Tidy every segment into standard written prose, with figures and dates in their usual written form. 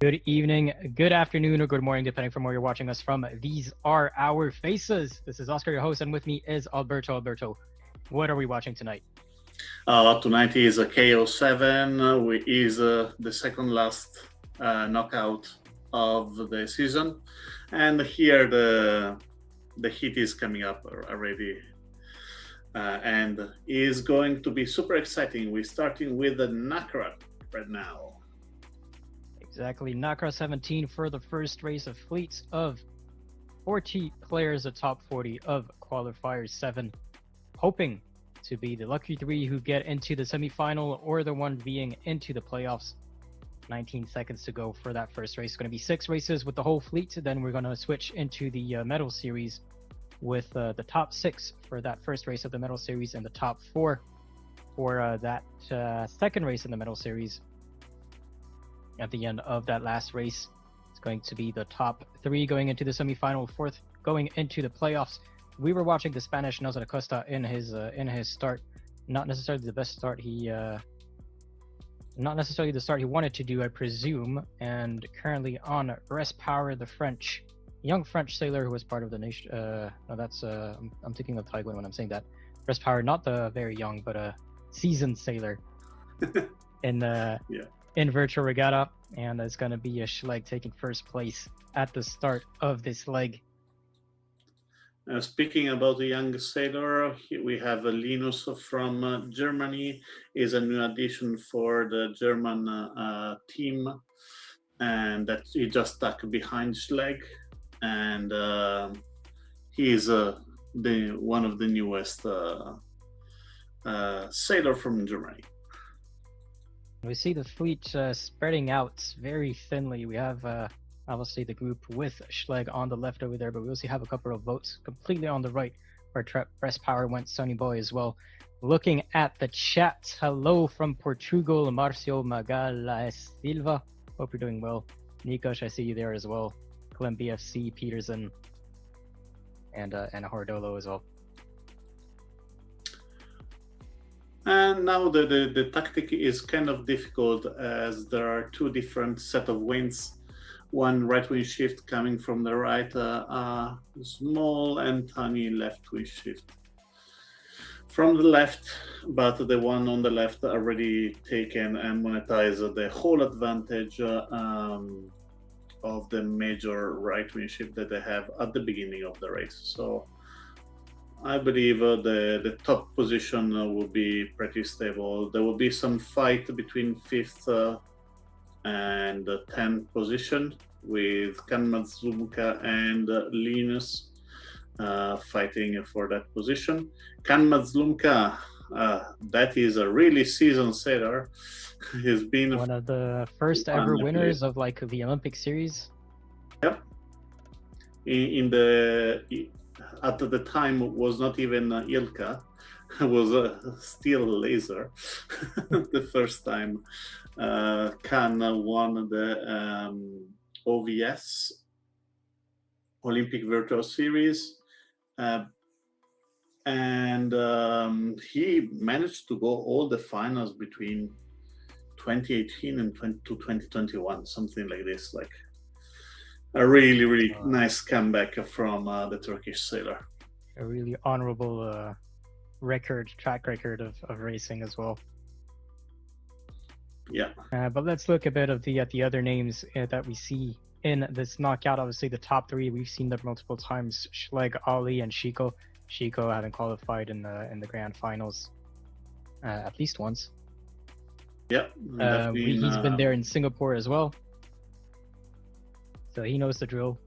Good evening, good afternoon, or good morning, depending from where you're watching us from. These are our faces. This is Oscar, your host, and with me is Alberto. Alberto, what are we watching tonight? Tonight is a KO7, is the second last knockout of the season, and here the heat is coming up already, and is going to be super exciting. We're starting with the Nakra right now. Exactly, Nakra 17 for the first race of fleets of 40 players, the top 40 of qualifiers 7, hoping to be the lucky 3 who get into the semifinal or the one being into the playoffs. 19 seconds to go for that first race. It's going to be 6 races with the whole fleet. Then we're going to switch into the medal series with the top 6 for that first race of the medal series and the top 4 for that second race in the medal series. At the end of that last race, it's going to be the top 3 going into the semifinal, 4th going into the playoffs. We were watching the Spanish Nelson Acosta in his start. Not necessarily the best start not necessarily the start he wanted to do, I presume. And currently on Rest Power, the young French sailor who was part of the nation. No, that's I'm thinking of Taiguan when I'm saying that. Rest Power, not the very young, but a seasoned sailor in virtual regatta, and it's going to be a Schleg taking first place at the start of this leg. Speaking about the young sailor, we have Linus from Germany. Is a new addition for the German team, and that he just stuck behind Schleg, and he is one of the newest sailor from Germany. We see the fleet spreading out very thinly. We have obviously the group with Schleg on the left over there, but we also have a couple of votes completely on the right where Rest Power went Sunny Boy as well. Looking at the chat, hello from Portugal, Marcio Magala Silva. Hope you're doing well. Nikos, I see you there as well. Clem BFC, Peterson, and Hordolo as well. And now the tactic is kind of difficult as there are 2 different set of winds. One right wing shift coming from the right, small and tiny left wing shift from the left, but the one on the left already taken and monetized the whole advantage of the major right wing shift that they have at the beginning of the race. So I believe the top position will be pretty stable. There will be some fight between 5th and 10th position with Kanmazumka and Linus fighting for that position. Kanmazumka, that is a really seasoned sailor. He's been one of the first ever winners of like the Olympic series. Yep. At the time was not even Ilka, was still Laser. The first time Khan won the OVS Olympic Virtual Series, and he managed to go all the finals between 2018 and 2021, something like this, like a really nice comeback from the Turkish sailor. A really honorable track record of racing as well. Yeah. But let's look a bit at the other names that we see in this knockout. Obviously, the top 3 we've seen them multiple times: Schleg, Ali, and Shiko. Shiko having qualified in the grand finals at least once. Yeah. He's been there in Singapore as well. So he knows the drill.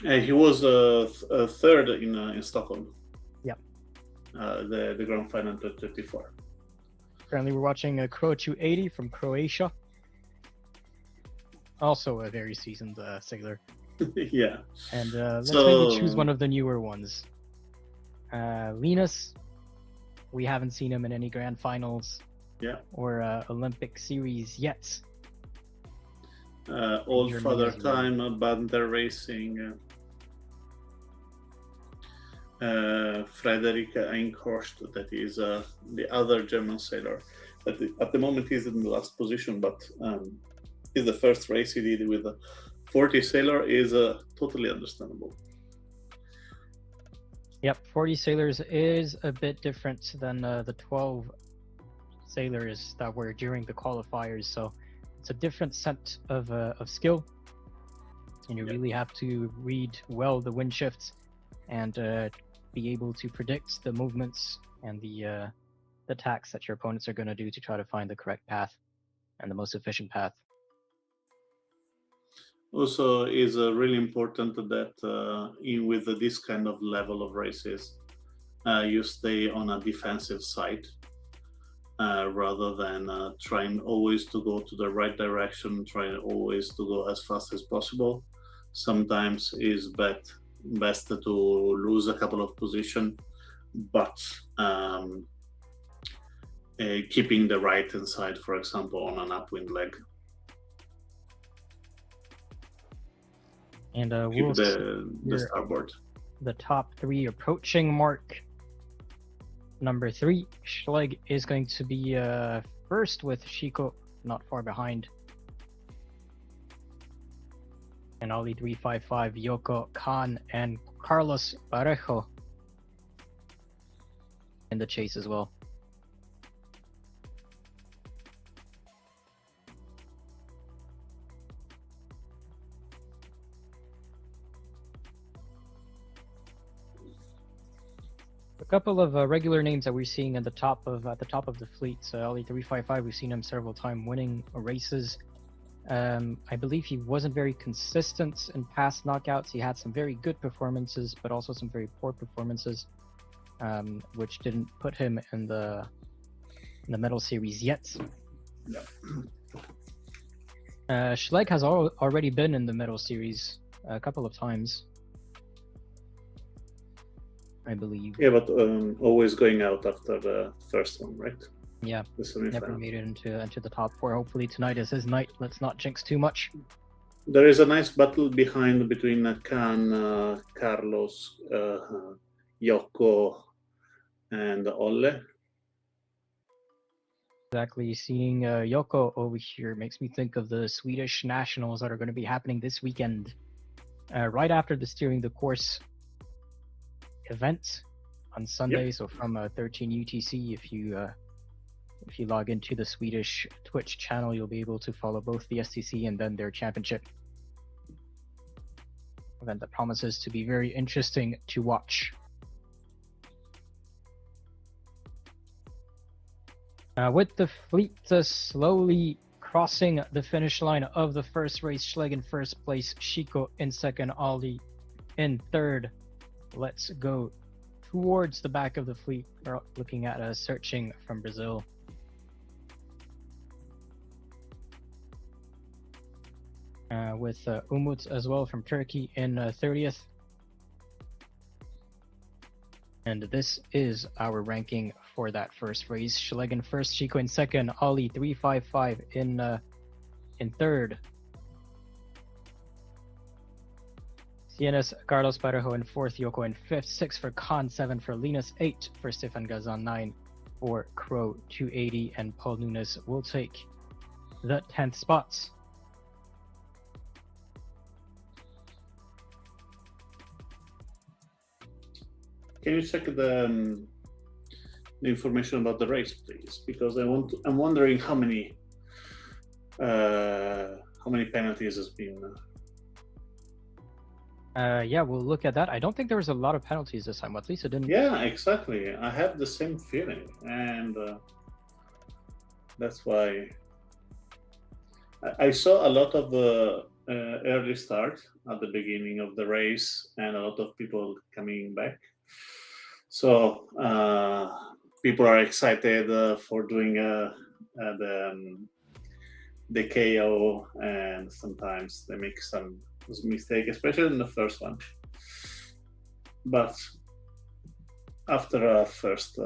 He was third in Stockholm. Yeah. The grand final 2024. Currently, we're watching a Crow 280 from Croatia. Also a very seasoned sailor. Yeah. And let's maybe choose one of the newer ones. Linus. We haven't seen him in any grand finals. Yeah. Or Olympic series yet. Old Father Time, Banter Racing, Frederica Einhorst, that is the other German sailor. at the moment he's in the last position, but is the first race he did with a 40 sailor is totally understandable. Yep, 40 sailors is a bit different than the 12 sailors that were during the qualifiers, so it's a different set of skill, and you really have to read well the wind shifts and be able to predict the movements and the attacks that your opponents are going to do to try to find the correct path and the most efficient path. Also, is really important that in with this kind of level of races, you stay on a defensive side rather than trying always to go to the right direction, trying always to go as fast as possible. Sometimes is best to lose a couple of positions, but keeping the right hand side, for example, on an upwind leg. And Keep we'll the starboard. The top three approaching mark. Number 3, Schleg is going to be first with Chico not far behind. And Ali 355, Yoko, Khan, and Carlos Parejo in the chase as well. A couple of regular names that we're seeing at the top of the fleet. Ali 355, we've seen him several times winning races. I believe he wasn't very consistent in past knockouts. He had some very good performances, but also some very poor performances, which didn't put him in the medal series yet. Schleg has already been in the medal series a couple of times, I believe. Yeah, but always going out after the first one, right? Yeah, never made it into the top 4. Hopefully tonight is his night. Let's not jinx too much. There is a nice battle behind between Khan, Carlos, Yoko, and Olle. Exactly. Seeing Yoko over here makes me think of the Swedish nationals that are going to be happening this weekend, right after the Steering the Course event on Sunday. Yep. So from 13 UTC, if you log into the Swedish Twitch channel, you'll be able to follow both the STC and then their championship event that promises to be very interesting to watch. With the fleet slowly crossing the finish line of the first race, Schleg in first place, Chico in second, Ali in third. Let's go towards the back of the fleet. We're looking at searching from Brazil. With Umut as well from Turkey in 30th. And this is our ranking for that first race. Schleg in first, Chico in second, Ali 355 in third. CNS Carlos Parejo in fourth, Yoko in fifth, 6 for Khan, 7 for Linus, 8 for Stefan Gazan, 9 for Crow 280, and Paul Nunes will take the 10th spots. Can you check the information about the race, please? Because I'm wondering how many penalties has been. Yeah, we'll look at that. I don't think there was a lot of penalties this time. At least it didn't. Yeah, exactly. I have the same feeling, and that's why I saw a lot of early start at the beginning of the race, and a lot of people coming back. So people are excited for doing the KO, and sometimes they make some mistake, especially in the first one. But after first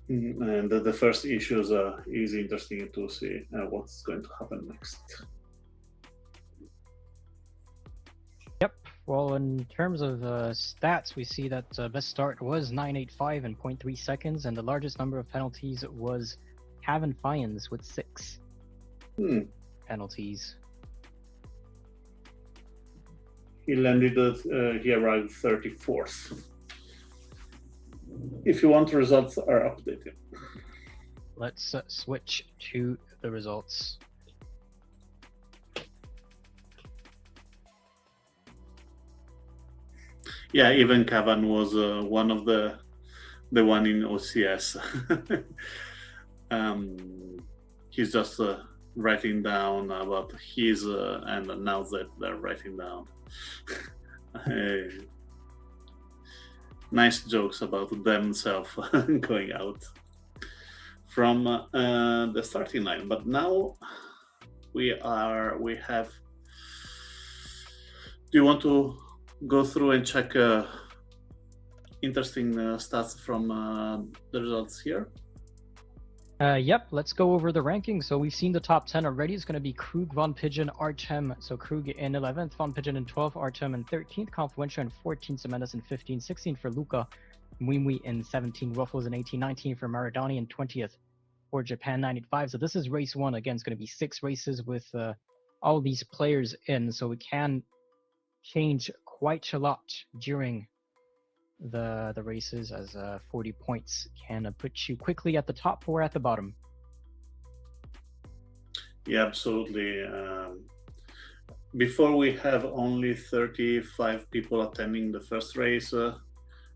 and the first issues is interesting to see what's going to happen next. Yep, Well, in terms of stats, we see that best start was 985 in 0.3 seconds, and the largest number of penalties was Kevin Fyans with 6 penalties. He landed he arrived 34th. If you want, results are updated. Let's switch to the results. Yeah, even Cavan was one of the one in OCS. He's just writing down about his and now that they're writing down nice jokes about themselves going out from the starting line. But now we have. Do you want to go through and check interesting stats from the results here? Yep, let's go over the rankings. So we've seen the top 10 already. It's going to be Krug, Von Pigeon, Archem. So Krug in 11th, Von Pigeon in 12th, Archem in 13th, Confluentia in 14th, Semenis in 15th, 16th for Luca, Mwimwi in 17th, Ruffles in 18th, 19th for Maradani in 20th for Japan 985. So this is race 1. Again, it's going to be 6 races with all these players in. So we can change quite a lot during the races, as 40 points can put you quickly at the top or at the bottom. Yeah, absolutely. Before we have only 35 people attending the first race.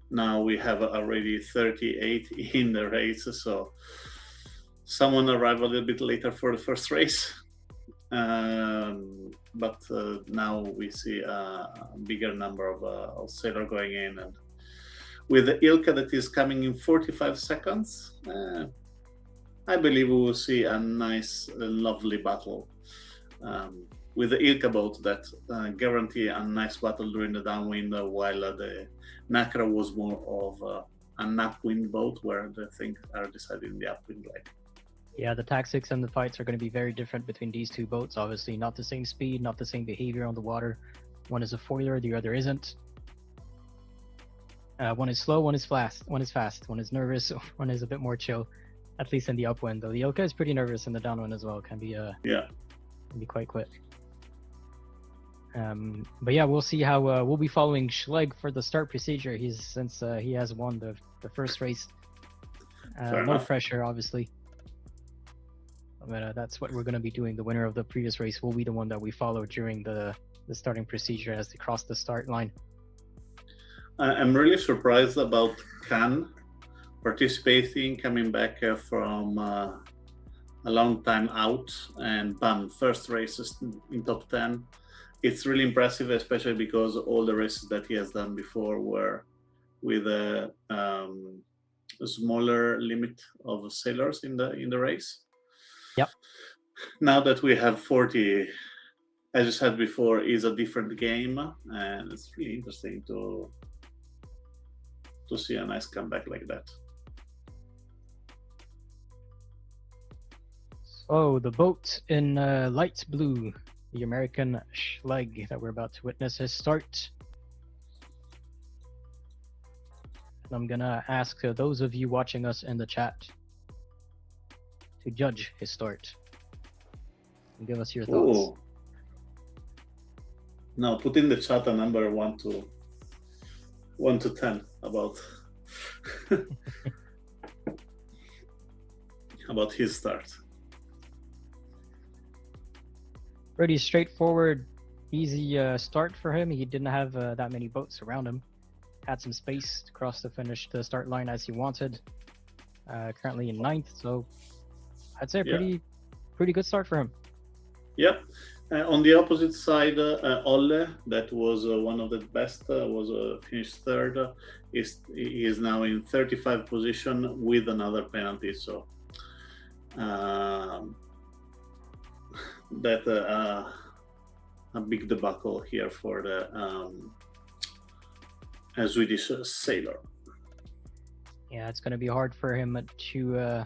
Now we have already 38 in the race, so someone arrived a little bit later for the first race. But now we see a bigger number of sailors going in, and with the Ilka that is coming in 45 seconds, I believe we will see a nice, lovely battle with the Ilka boat that guarantee a nice battle during the downwind, while the Nakra was more of an upwind boat where the things are decided in the upwind leg. Yeah, the tactics and the fights are going to be very different between these two boats. Obviously, not the same speed, not the same behavior on the water. One is a foiler, the other isn't. One is slow, one is fast. One is nervous, one is a bit more chill, at least in the upwind. Though the Ilka is pretty nervous in the downwind as well. Can be can be quite quick. But yeah, we'll see how we'll be following Schlegg for the start procedure. Since he has won the first race. No pressure, obviously. But that's what we're going to be doing. The winner of the previous race will be the one that we follow during the starting procedure as they cross the start line. I'm really surprised about Khan participating, coming back from a long time out, and bam, first races in top 10. It's really impressive, especially because all the races that he has done before were with a smaller limit of sailors in the race. Yep. Now that we have 40, as you said before, is a different game, and it's really interesting to see a nice comeback like that. So the boat in light blue, the American Schlegg that we're about to witness his start. And I'm gonna ask those of you watching us in the chat to judge his start and give us your thoughts. Ooh. Now put in the chat a number 1 to 10 about about his start. Pretty straightforward, easy start for him. He didn't have that many boats around him. Had some space to cross the start line as he wanted. Currently in 9th, so I'd say a pretty good start for him. Yep. On the opposite side, Olle, that was one of the best, was finished 3rd. He is now in 35 position with another penalty. So that a big debacle here for the Swedish sailor. Yeah, it's going to be hard for him to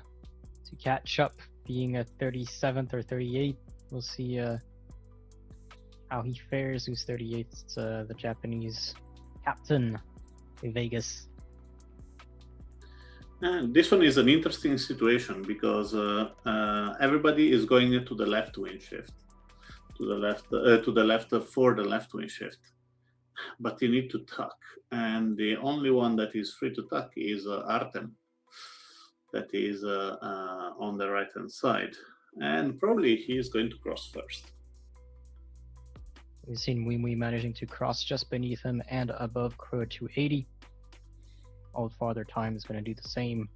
catch up, being at 37th or 38th. We'll see how he fares. Who's 38th? The Japanese captain, Vegas. This one is an interesting situation because everybody is going to the left wing shift, to the left for the left wing shift, but you need to tuck, and the only one that is free to tuck is Artem, that is on the right hand side, and probably he is going to cross first. We've seen Wee managing to cross just beneath him and above Crow 280. Old Father Time is going to do the same.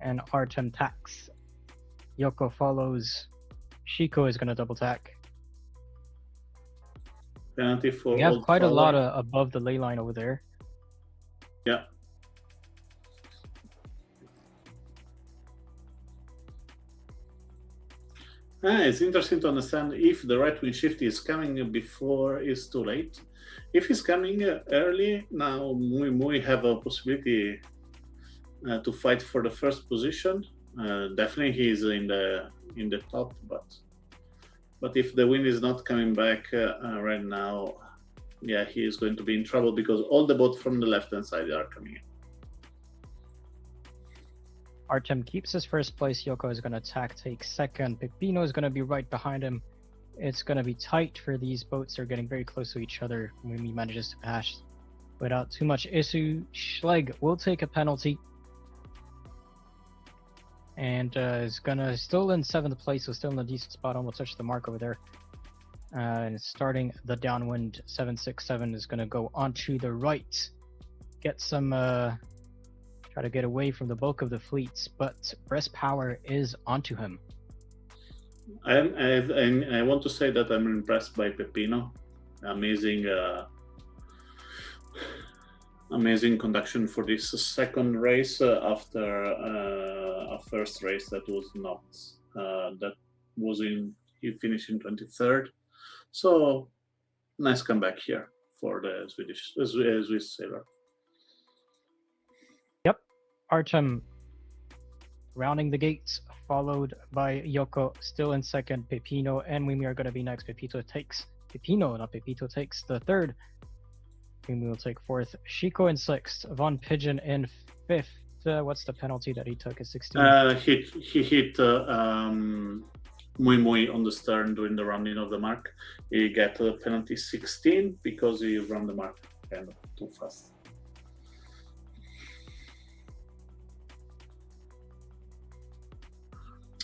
And Artem tacks. Yoko follows. Shiko is going to double tack. Penalty for We have Old quite Father. a lot above the ley line over there. Yeah. It's interesting to understand if the right wing shift is coming before it's too late. If he's coming early, now we have a possibility to fight for the first position. Definitely he's in the top, but if the wind is not coming back right now, yeah, he is going to be in trouble because all the boats from the left hand side are coming in. Artem keeps his first place. Yoko is going to attack, take second. Pepino is going to be right behind him. It's going to be tight for these boats. They're getting very close to each other when he manages to pass without too much issue. Schleg will take a penalty. And is going to still in 7th place, so still in a decent spot, almost touched the mark over there. And starting the downwind, 767 is going to go onto the right. Get some... try to get away from the bulk of the fleets, but Breast Power is onto him. I want to say that I'm impressed by Pepino. Amazing conduction for this second race after a first race that was not he finished in 23rd. So nice comeback here for the Swiss sailor. Artem rounding the gates, followed by Yoko, still in second. Pepino and Mimi are going to be next. Pepito takes the third. Mimi will take fourth. Shiko in sixth. Von Pigeon in fifth. What's the penalty that he took? Is 16. He hit Mui on the stern during the rounding of the mark. He got a penalty 16 because he ran the mark kind of too fast.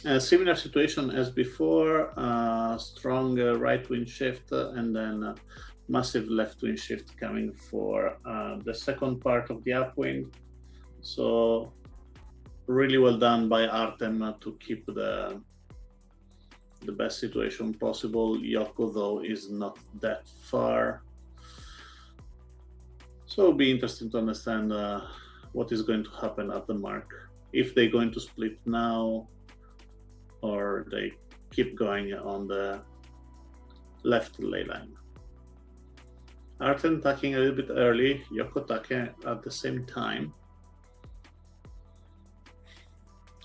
A similar situation as before, strong right wing shift and then massive left wing shift coming for the second part of the upwind. So really well done by Artem to keep the best situation possible. Yoko though is not that far. So it'll be interesting to understand what is going to happen at the mark. If they're going to split now, or they keep going on the left ley line. Artem tacking a little bit early, Yoko tacking at the same time.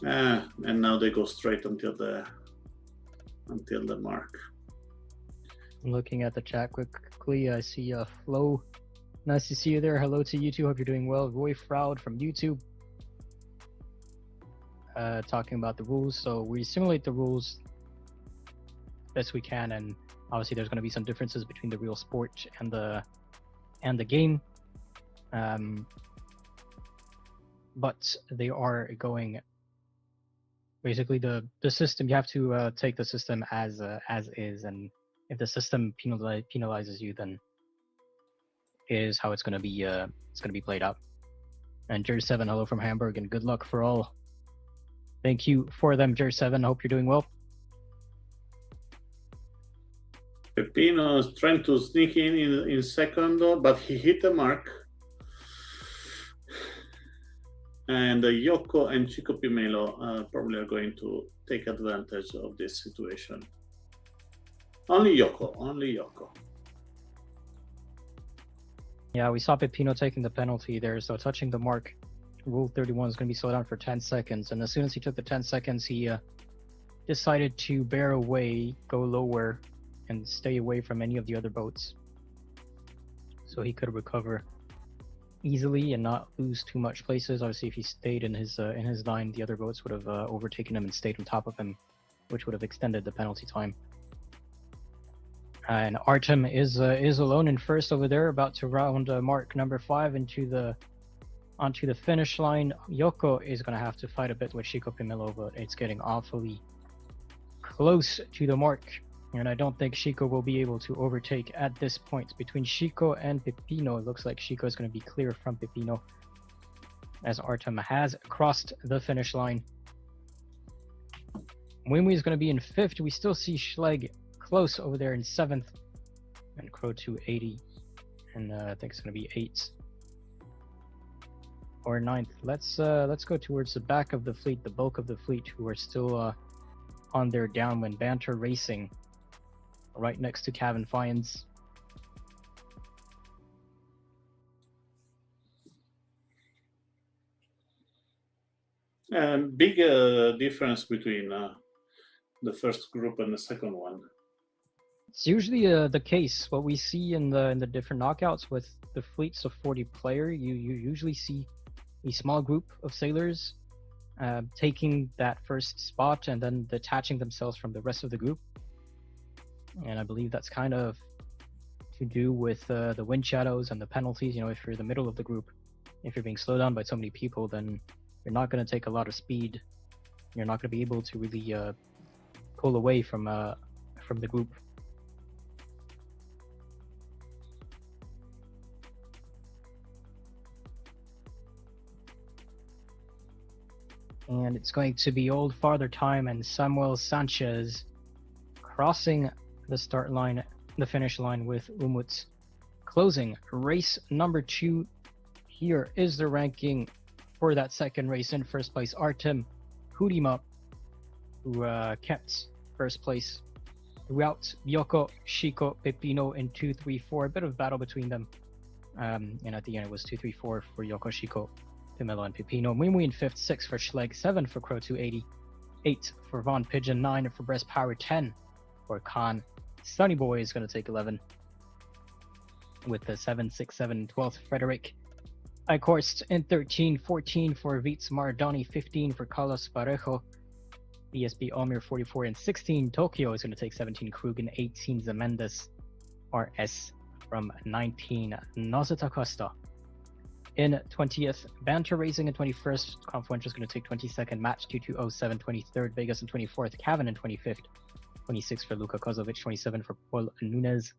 And now they go straight until the mark. I'm looking at the chat quickly. I see Flo. Nice to see you there. Hello to you too. Hope you're doing well. Roy Froud from YouTube. Talking about the rules, so we simulate the rules best we can, and obviously there's going to be some differences between the real sport and the game, but they are going basically the system. You have to take the system as is, and if the system penalizes you, then is how it's going to be played out. And Jer 7, hello from Hamburg, and good luck for all. Thank you for them, Jer 7. Hope you're doing well. Pepino is trying to sneak in second, but he hit the mark. And Yoko and Chico Pimelo probably are going to take advantage of this situation. Only Yoko. Yeah, we saw Pepino taking the penalty there, so touching the mark. Rule 31 is going to be slowed down for 10 seconds, and as soon as he took the 10 seconds, he decided to bear away, go lower, and stay away from any of the other boats, so he could recover easily and not lose too much places. Obviously, if he stayed in his line, the other boats would have overtaken him and stayed on top of him, which would have extended the penalty time. And Artem is alone in first over there, about to round mark number 5 onto the finish line. Yoko is going to have to fight a bit with Chico Pimelo, but it's getting awfully close to the mark. And I don't think Chico will be able to overtake at this point. Between Chico and Pepino, it looks like Chico is going to be clear from Pepino, as Artem has crossed the finish line. Wimwe is going to be in 5th. We still see Schlegg close over there in 7th, and Crow 280, and I think it's going to be 8th or 9th. Let's go towards the back of the fleet, the bulk of the fleet, who are still on their downwind. Banter Racing, right next to Cavan Fiends. Big difference between the first group and the second one. It's usually the case. What we see in the different knockouts with the fleets of 40 player, you usually see a small group of sailors taking that first spot and then detaching themselves from the rest of the group. And I believe that's kind of to do with the wind shadows and the penalties. You know, if you're in the middle of the group, if you're being slowed down by so many people, then you're not going to take a lot of speed. You're not going to be able to really pull away from the group. And it's going to be Old Father Time and Samuel Sanchez crossing the start line, the finish line with Umut closing. Race number 2. Here is the ranking for that second race. In first place, Artem Hudima, who kept first place throughout. Yoko, Chico, Pepino in 2, 3, 4. A bit of battle between them. And at the end, it was 2, 3, 4 for Yoko, Chico, Pimelo, and Pepino. Wimwe in 5th, 6 for Schlegg, 7 for Crow 280, 8 for Von Pigeon, 9 for Breast Power, 10 for Khan. Sunny Boy is going to take 11 with the 7, 6, 7, 12th Frederick. Eichhorst in 13, 14 for Vitz Maradoni, 15 for Carlos Parejo. BSB Almir 44 and 16. Tokyo is going to take 17. Krug and 18. Zemendes RS from 19. Nozita Costa in 20th. Banter Racing in 21st. Confluential is going to take 22nd. Match 2207. 23rd. Vegas in 24th. Cavan in 25th. 26 for Luka Kozovic. 27 for Paul Nunez.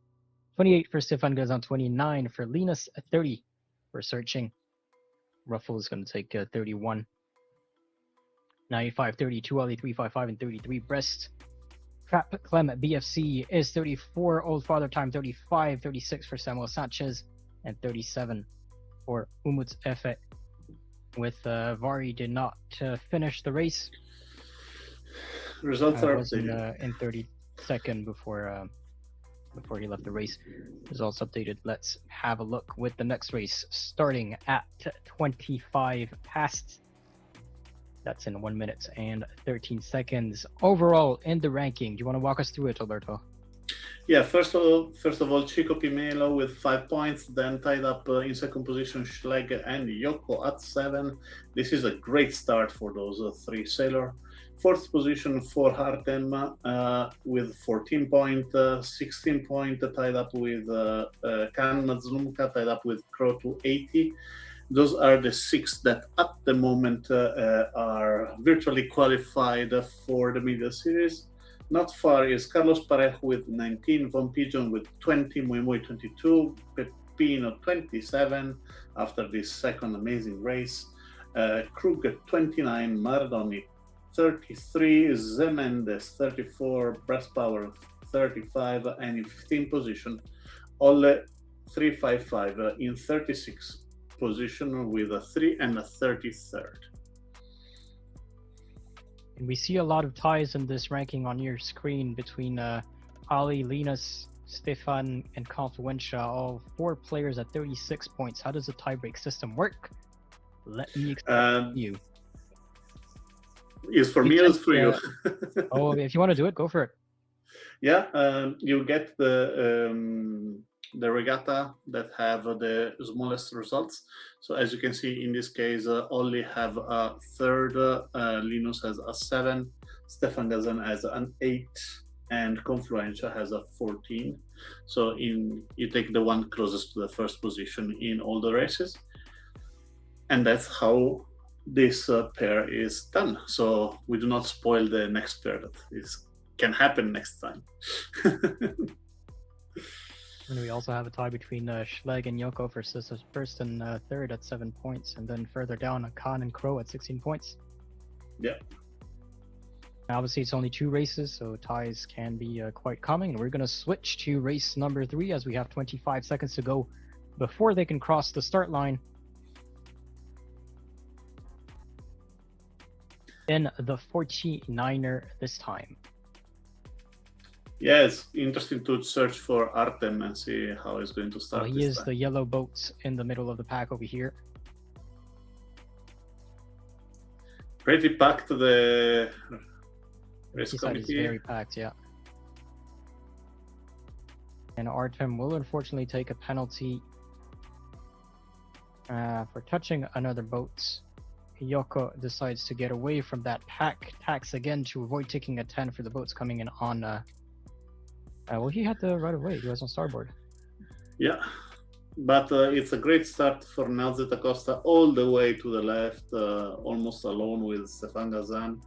28 for Stefan Gazan. 29 for Linus. 30 for Searching. Ruffle is going to take 31. 95, 32, Ollie 355 and 33. Breast Trap Clem BFC is 34. Old Father Time 35, 36 for Samuel Sanchez, and 37 for Umut Efe. With Vari did not finish the race. Results are was in 32nd before he left the race. Results updated. Let's have a look with the next race starting at 25 past. That's in 1 minute and 13 seconds. Overall in the ranking, do you want to walk us through it, Alberto? Yeah, first of all, Chico Pimelo with 5 points, then tied up in second position Schlegg and Yoko at 7. This is a great start for those 3 sailors. Fourth position for Artem with 14 points, 16 points tied up with Kan Mazlumka, tied up with Crow 280. Those are the 6 that at the moment are virtually qualified for the Media Series. Not far is Carlos Parejo with 19, Von Pigeon with 20, Muimui 22, Pepino 27 after this second amazing race, Krug 29, Maradoni 33, Zemendes 34, Breast Power 35, and in 15th position, Ole 355 in 36th position with a 3 and a 33rd. And we see a lot of ties in this ranking on your screen between Ali, Linus, Stefan, and Confluentia, all 4 players at 36 points. How does the tiebreak system work? Let me explain to you. Is for me or is for you? Oh, if you want to do it, go for it. Yeah, you get the regatta that have the smallest results. So as you can see, in this case, only have a third. Linus has a 7, Stefan Gazan has an 8, and Confluentia has a 14. So you take the one closest to the first position in all the races, and that's how this pair is done. So we do not spoil the next pair that is can happen next time. And we also have a tie between Schleg and Yoko for first and third at 7 points, and then further down, Khan and Crow at 16 points. Yeah. Obviously, it's only 2 races, so ties can be quite common. We're going to switch to race number 3 as we have 25 seconds to go before they can cross the start line. In the 49er this time. Yeah, it's interesting to search for Artem and see how he's going to start. Well, he is the yellow boat in the middle of the pack over here. Pretty packed, the race This committee. side is very packed, yeah. And Artem will unfortunately take a penalty for touching another boat. Yoko decides to get away from that pack, tacks again to avoid taking a 10 for the boats coming in on. Well, he had the right of way. He was on starboard. Yeah, but it's a great start for Nazet Acosta all the way to the left, almost alone with Stefan Gazan.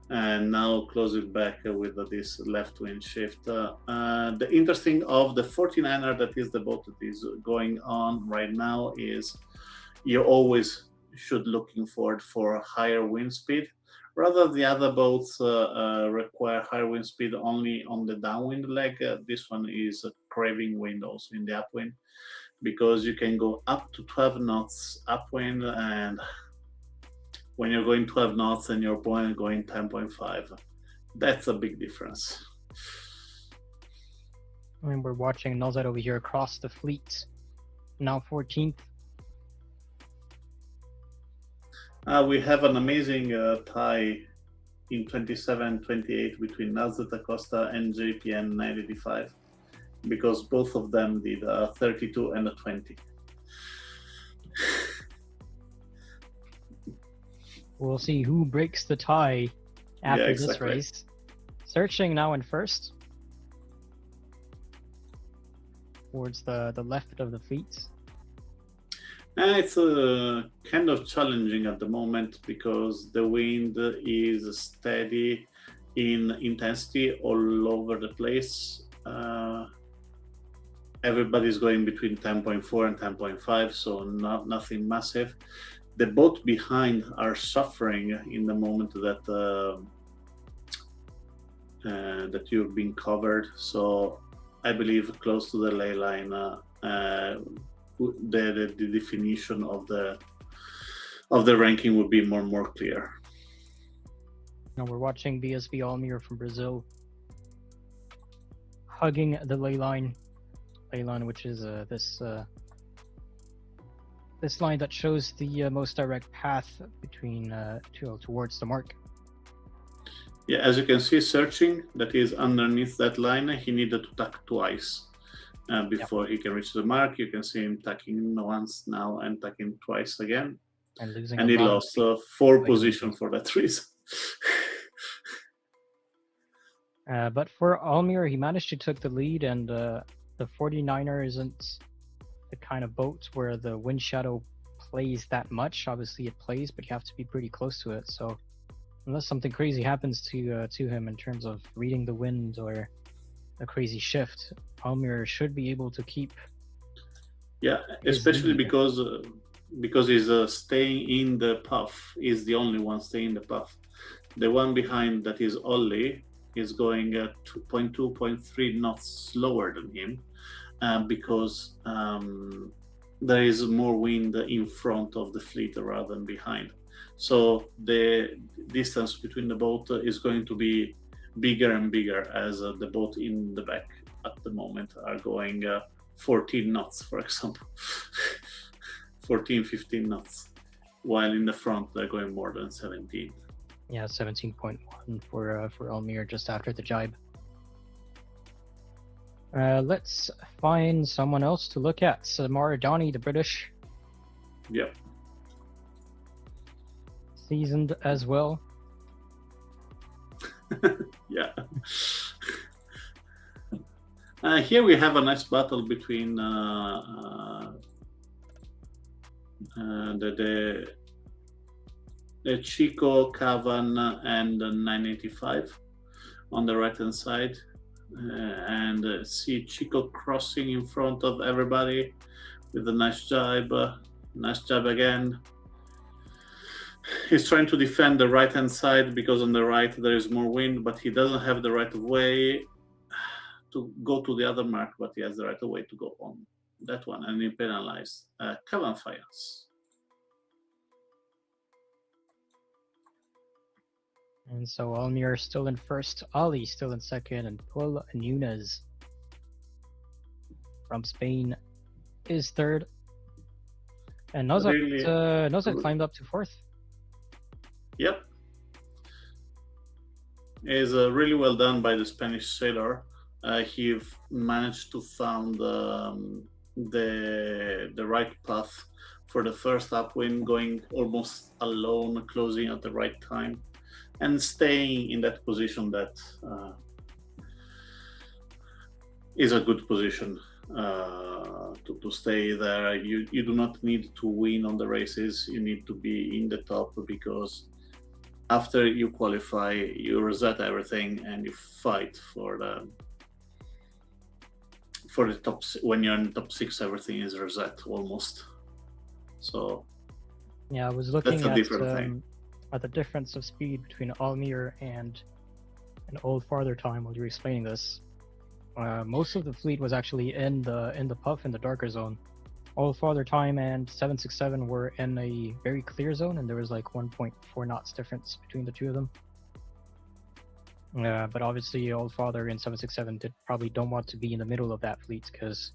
And now close it back with this left wind shift. The interesting of the 49er, that is the boat that is going on right now, is you always should looking for higher wind speed. Rather, the other boats require higher wind speed only on the downwind leg. This one is craving wind also in the upwind, because you can go up to 12 knots upwind, and when you're going 12 knots and you're going 10.5, that's a big difference. I mean, we're watching Nozad over here across the fleet, now 14th. We have an amazing tie in 27-28 between Nazet Acosta and JPN 985, because both of them did a 32 and a 20. We'll see who breaks the tie after exactly. this race. Searching now in first, towards the left of the fleet. It's kind of challenging at the moment, because the wind is steady in intensity all over the place. Everybody's going between 10.4 and 10.5, so nothing massive. The boat behind are suffering in the moment that that you've been covered. So I believe close to the ley line, the definition of the ranking would be more clear. Now we're watching BSB Almir from Brazil hugging the ley line, which is this line that shows the most direct path between towards the mark. Yeah, as you can see, searching that is underneath that line, he needed to tack twice before he can reach the mark. You can see him tacking once now and tacking twice again, and losing. And he lost 4 position for that reason. But for Almir, he managed to take the lead, and the 49er isn't the kind of boat where the wind shadow plays that much. Obviously it plays, but you have to be pretty close to it. So unless something crazy happens to him in terms of reading the wind or a crazy shift, Almir should be able to keep. Yeah, especially because he's staying in the puff. He's the only one staying in the puff. The one behind, that is Ollie, is going 2.2, 0.3 knots slower than him, because there is more wind in front of the fleet rather than behind. So the distance between the boat is going to be bigger and bigger as the boat in the back at the moment are going 14 knots, for example. 14, 15 knots, while in the front they're going more than 17. Yeah, 17.1 for Almir just after the jibe. Let's find someone else to look at. Samar Adani, the British, Yep. seasoned as well. Yeah. Here we have a nice battle between the Chico, Cavan, and 985 on the right hand side. And see Chico crossing in front of everybody with a nice jibe. Nice jibe again. He's trying to defend the right hand side because on the right there is more wind, but he doesn't have the right of way to go to the other mark, but he has the right of way to go on that one, and he penalized Cavan Fires. And so Almir still in first, Ali still in second, and Paul Nunez from Spain is third. And Nozat, Really Nozat good. climbed up to fourth. Yep. Is really well done by the Spanish sailor. He managed to found the right path for the first upwind, going almost alone, closing at the right time, and staying in that position that is a good position to stay there. You do not need to win on the races. You need to be in the top, because after you qualify, you reset everything and you fight for the top. When you're in the top 6, everything is reset almost. So yeah, I was looking that's a different thing. At the difference of speed between Almir and an Old Farther Time while you were explaining this. Most of the fleet was actually in the puff in the darker zone. Old Father Time and 767 were in a very clear zone, and there was like 1.4 knots difference between the two of them. But obviously, Old Father and 767 probably don't want to be in the middle of that fleet, because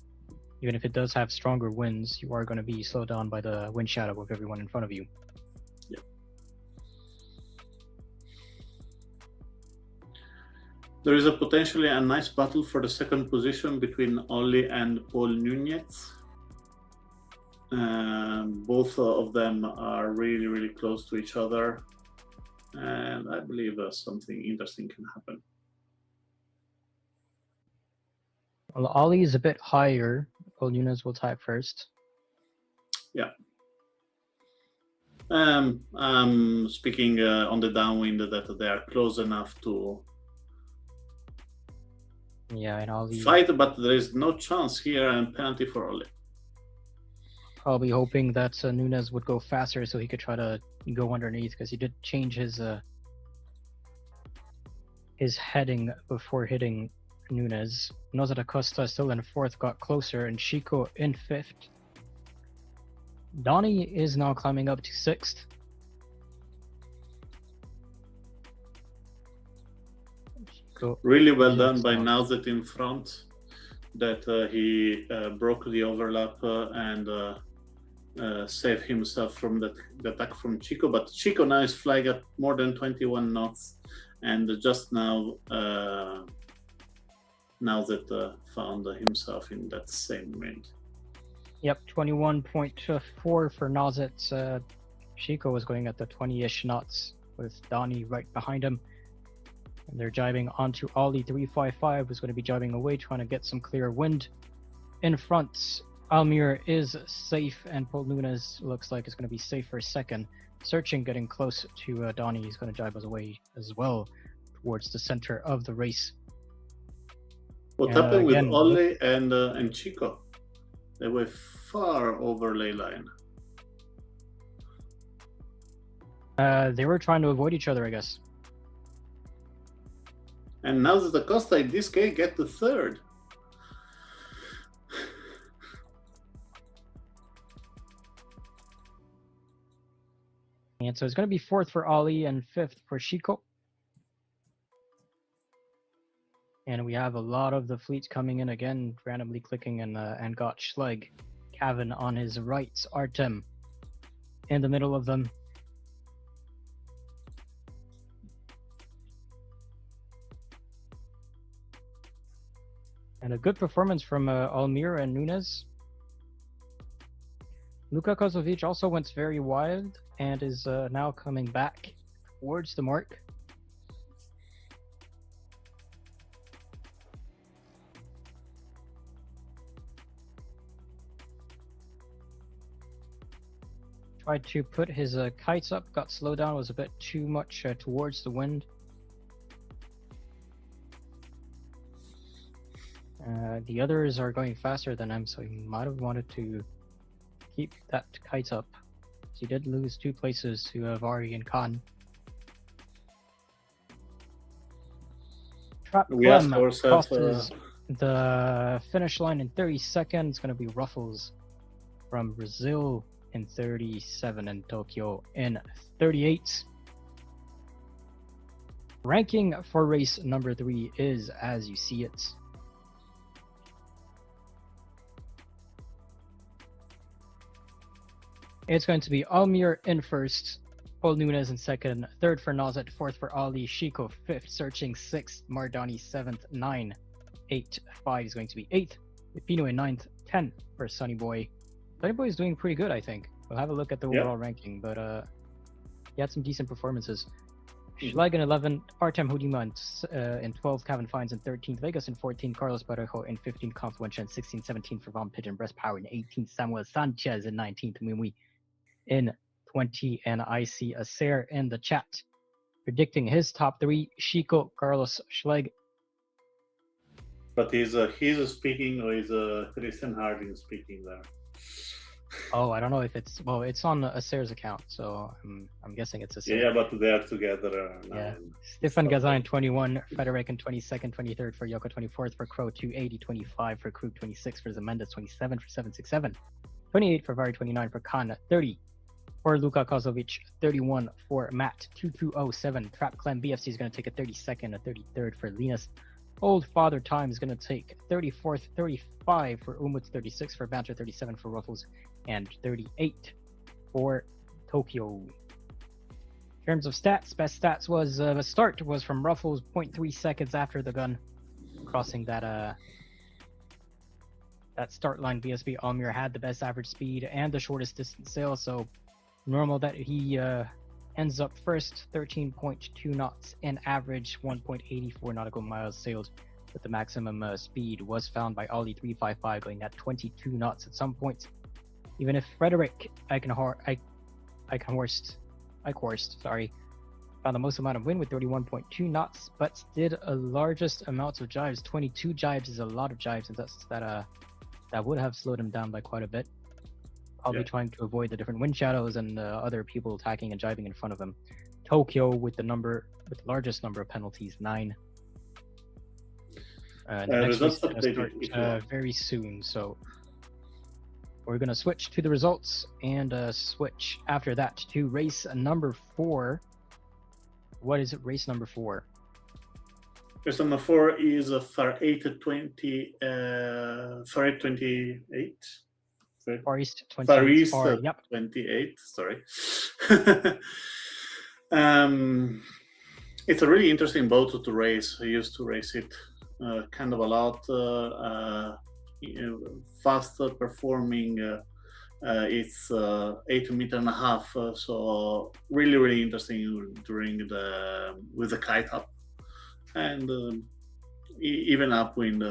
even if it does have stronger winds, you are going to be slowed down by the wind shadow of everyone in front of you. Yeah. There is a potentially a nice battle for the second position between Ollie and Paul Nunez. Both of them are really, really close to each other, and I believe something interesting can happen. Well, Ollie is a bit higher. Paul Nunez will type first. Yeah. Speaking on the downwind, that they are close enough to and Ollie fight, but there is no chance here, and penalty for Ollie. Probably hoping that Nunez would go faster so he could try to go underneath, because he did change his heading before hitting Nunez. Nozat Acosta still in fourth, got closer, and Chico in fifth. Donnie is now climbing up to sixth. Chico really well done by Nozat in front, that he broke the overlap and save himself from the attack from Chico. But Chico now is flying at more than 21 knots, and just now that found himself in that same wind. Yep, 21.4 for Nozat. Chico was going at the 20-ish knots with Donnie right behind him. And they're jibing onto Ollie 355, who's going to be jibing away, trying to get some clear wind. In front, Almir is safe, and Paul Nunez looks like it's going to be safe for a second. Searching, getting close to Donnie. He's going to jibe us away as well towards the center of the race. What happened with Ollie and Chico? They were far over ley line. They were trying to avoid each other, I guess. And now that Acosta in this case get the third. And so it's going to be fourth for Ollie and fifth for Chico. And we have a lot of the fleets coming in again, randomly clicking, and got Schleg, Cavan on his right, Artem in the middle of them. And a good performance from Almir and Nunes. Luka Kozovic also went very wide and is now coming back towards the mark. Tried to put his kites up, got slowed down, was a bit too much towards the wind. The others are going faster than him, so he might have wanted to keep that kite up. He did lose 2 places to Vari and Khan. Trap Clem crosses the finish line in 30 seconds. It's going to be Ruffles from Brazil in 37 and Tokyo in 38. Ranking for race number 3 is as you see it. It's going to be Almir in first, Paul Nunes in second, third for Nazet, fourth for Ali, Shiko fifth, Searching sixth, Mardani seventh, 9, 8, 5 is going to be eighth, Pino in ninth, 10 for Sunny Boy. Sunny Boy is doing pretty good, I think. We'll have a look at the overall ranking, but he had some decent performances. Schleg in 11, Artem Hudima in 12th, Kevin Fines in 13th, Vegas in 14th, Carlos Parejo in 15th, Confluentia in 16th, 17th for Von Pigeon, Breast Power in 18th, Samuel Sanchez in 19th, Mimui in 20, and I see Acer in the chat predicting his top 3, Shiko, Carlos, Schleg. But he's speaking, or is Christian Harding speaking there? Oh, I don't know if it's on Acer's account, so I'm guessing it's Acer. Yeah, but they are together. Stefan Gazan 21, Frederick in 22nd, 23rd for Yoko, 24th for Crow, 280, 25 for Krug, 26 for Zemendes, 27 for 767, 28 for Vari, 29 for Khan, 30 for Luka Kozovic, 31 for Matt, 2207. Trap Clem BFC is going to take a 32nd, a 33rd for Linus. Old Father Time is going to take 34th, 35 for Umut, 36 for Banter, 37 for Ruffles, and 38 for Tokyo. In terms of stats, best stats was the start was from Ruffles, 0.3 seconds after the gun, crossing that start line. BSB Almir had the best average speed and the shortest distance sail, so normal that he ends up first. 13.2 knots in average, 1.84 nautical miles sailed, but the maximum speed was found by Ollie 355 going at 22 knots at some points. Even if Frederick Eichhorst, found the most amount of wind with 31.2 knots, but did a largest amounts of jives. 22 jives is a lot of jives, and that would have slowed him down by quite a bit. Probably trying to avoid the different wind shadows and other people attacking and jiving in front of him. Tokyo with the largest number of penalties, 9. The next race is going to start very soon, so we're going to switch to the results and switch after that to race number 4. What is race number 4? Race number 4 is Far 828. Far East 28. Far East 28, sorry. It's a really interesting boat to race. I used to race it kind of a lot. Faster performing. It's 8.5 meters, so really interesting during with the kite up, and even upwind.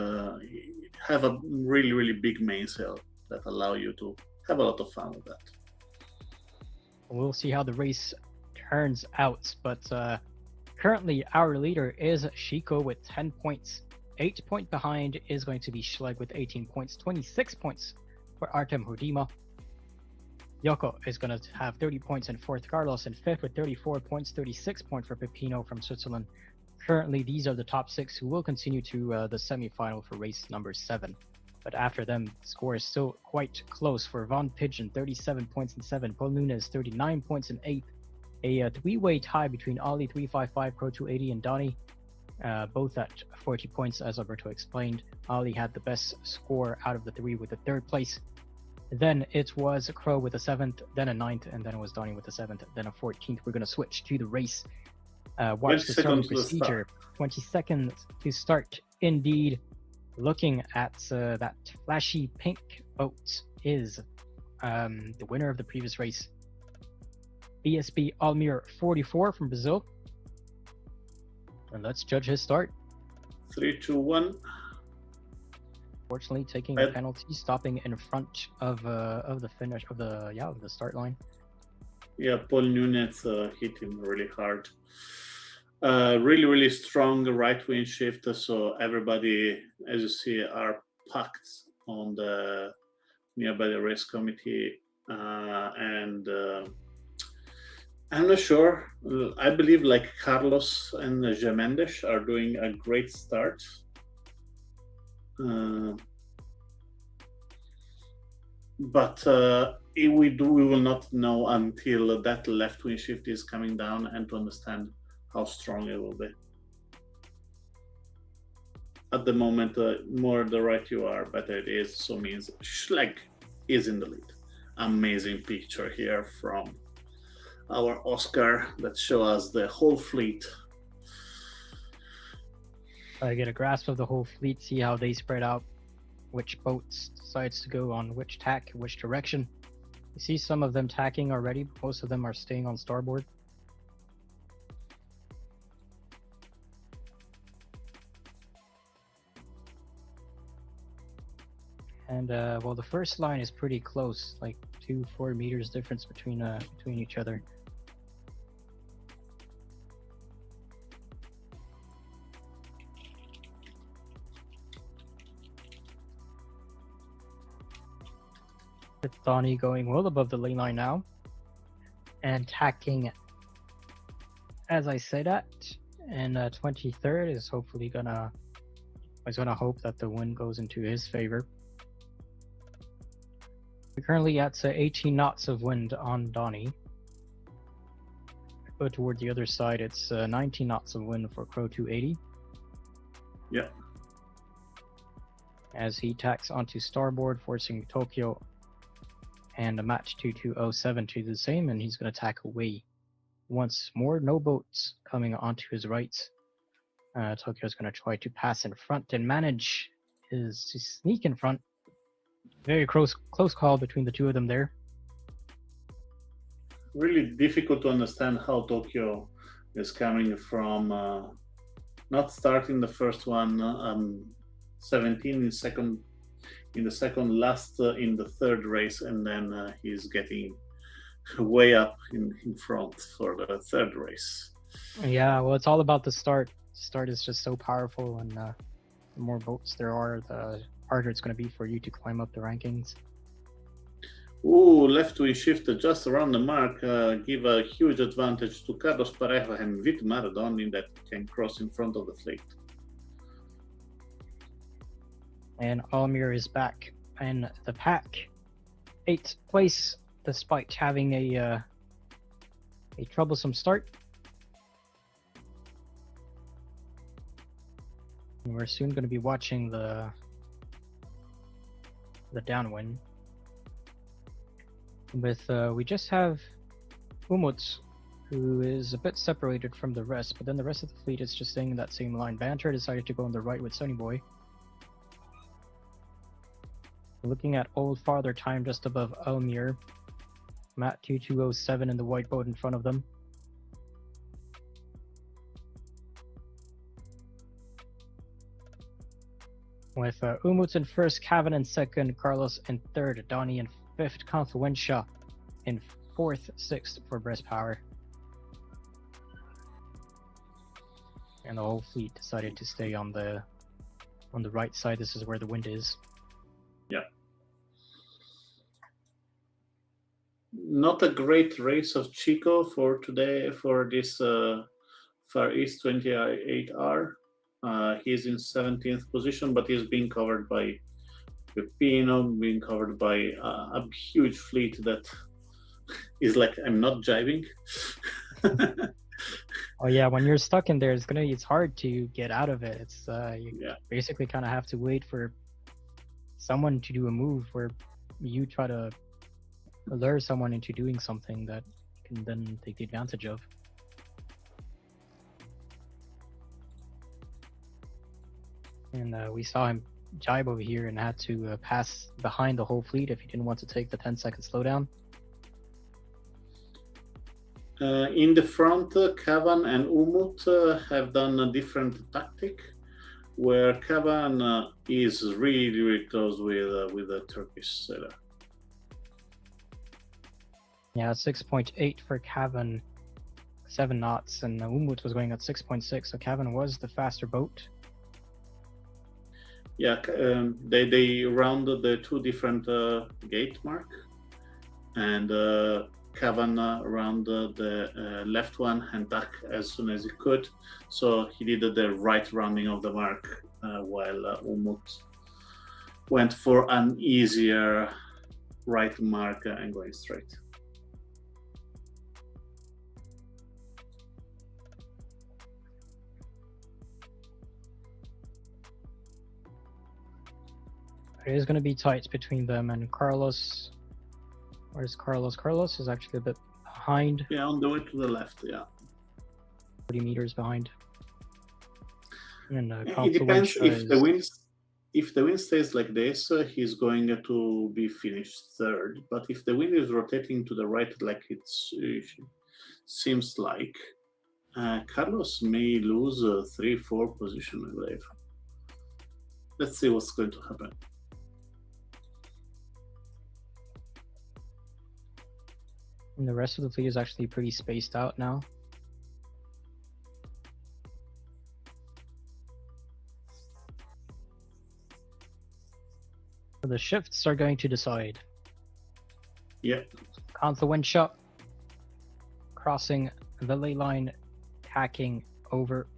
Have a really big mainsail that allow you to have a lot of fun with that. We'll see how the race turns out, but currently our leader is Shiko with 10 points. 8 points behind is going to be Schleg with 18 points, 26 points for Artem Hudima. Yoko is going to have 30 points in 4th, Carlos in 5th with 34 points, 36 points for Pepino from Switzerland. Currently, these are the top 6 who will continue to the semi-final for race number 7. But after them, the score is still quite close for Von Pigeon, 37 points in 7, Paul Nunes, 39 points in 8th. A three-way tie between Ali 355, Pro 280, and Donnie, both at 40 points, as Alberto explained. Ali had the best score out of the 3 with the 3rd place. Then it was Crow with a 7th, then a 9th, and then it was Donnie with a 7th, then a 14th. We're going to switch to the race. Watch the starting procedure. 20 seconds to start, indeed. Looking at that flashy pink boat is the winner of the previous race, BSB Almir 44 from Brazil. And let's judge his start. 3, 2, 1. Fortunately, taking a penalty, stopping in front of the finish of the start line. Yeah, Paul Nunez hit him really hard. Really strong right wing shift. So everybody, as you see, are packed on the nearby the race committee, and I'm not sure. I believe like Carlos and Gemendes are doing a great start. But we will not know until that left wing shift is coming down and to understand how strong it will be. At the moment, more the right you are, better it is. So means Schleck is in the lead. Amazing picture here from our Oscar that show us the whole fleet. I get a grasp of the whole fleet, see how they spread out, which boats decides to go on which tack, which direction. You see some of them tacking already, but most of them are staying on starboard. And well, the first line is pretty close, like 2-4 meters difference between each other. With Donnie going well above the lane line now, and tacking as I say that, and 23rd is hopefully gonna hope that the wind goes into his favor. We're currently at 18 knots of wind on Donnie. Go toward the other side, it's 19 knots of wind for Crow 280. Yeah. As he tacks onto starboard, forcing Tokyo and a match 2207 to the same, and he's going to tack away once more. No boats coming onto his right. Tokyo's going to try to pass in front and manage to sneak in front. Very close call between the two of them there. Really difficult to understand how Tokyo is coming from not starting the first one, 17 in the second, last in the third race, and then he's getting way up in front for the third race. Yeah, well, it's all about the start. Start is just so powerful, and the more boats there are, the harder it's going to be for you to climb up the rankings. Ooh, left wing shift just around the mark, give a huge advantage to Carlos Parejo and Vic Maradoni that can cross in front of the fleet. And Almir is back in the pack. 8th place, despite having a troublesome start. And we're soon going to be watching the downwind. With we just have Umut, who is a bit separated from the rest, but then the rest of the fleet is just staying in that same line. Banter decided to go on the right with Sunny Boy. Looking at Old Father time just above Almir. Matt 2207 in the white boat in front of them. With Umut in first, Cavan in second, Carlos in third, Donnie in fifth, Confluencia in fourth, sixth for Breast Power. And the whole fleet decided to stay on the right side. This is where the wind is. Yeah. Not a great race of Chico for today for this Far East 28R. He's in 17th position, but he's being covered by Pepino, being covered by a huge fleet that is like, I'm not jiving. Oh yeah, when you're stuck in there, it's hard to get out of it. It's basically kind of have to wait for someone to do a move where you try to lure someone into doing something that you can then take the advantage of. And we saw him jibe over here and had to pass behind the whole fleet if he didn't want to take the 10-second slowdown. In the front, Kavan and Umut have done a different tactic, where Kavan is really, really close with a Turkish sailor. Yeah, 6.8 for Kavan, 7 knots, and Umut was going at 6.6, so Kavan was the faster boat. Yeah, they rounded the two different gate mark, and Kavan rounded the left one and back as soon as he could. So he did the right rounding of the mark, while Umut went for an easier right mark and going straight. It is going to be tight between them and Carlos. Where's Carlos? Carlos is actually a bit behind. Yeah, on the way to the left, yeah. 40 meters behind. And it depends if the wind stays like this, he's going to be finished third. But if the wind is rotating to the right, like it seems like, Carlos may lose 3-4 position, I believe. Let's see what's going to happen. And the rest of the fleet is actually pretty spaced out now. So the shifts are going to decide. Yeah. Console wind shot, crossing the ley line, tacking over.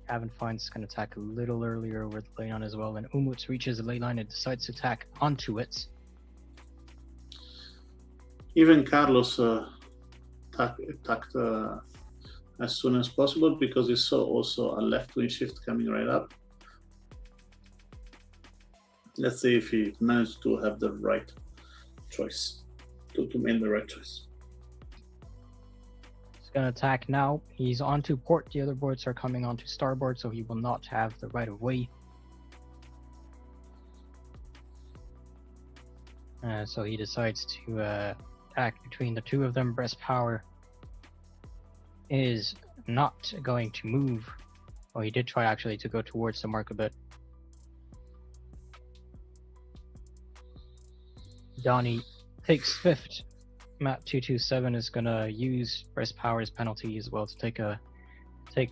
Kavan finds going to tack a little earlier over the ley line as well, and Umut reaches the ley line and decides to tack onto it. Even Carlos tacked as soon as possible because he saw also a left wind shift coming right up. Let's see if he managed to have the right choice, to make the right choice. He's going to attack now. He's onto port. The other boats are coming onto starboard, so he will not have the right of way. So he decides to attack between the two of them. Breast power is not going to move. Well, he did try actually to go towards the mark a bit. Donnie takes fifth. Matt 227 is gonna use breast power's penalty as well to take a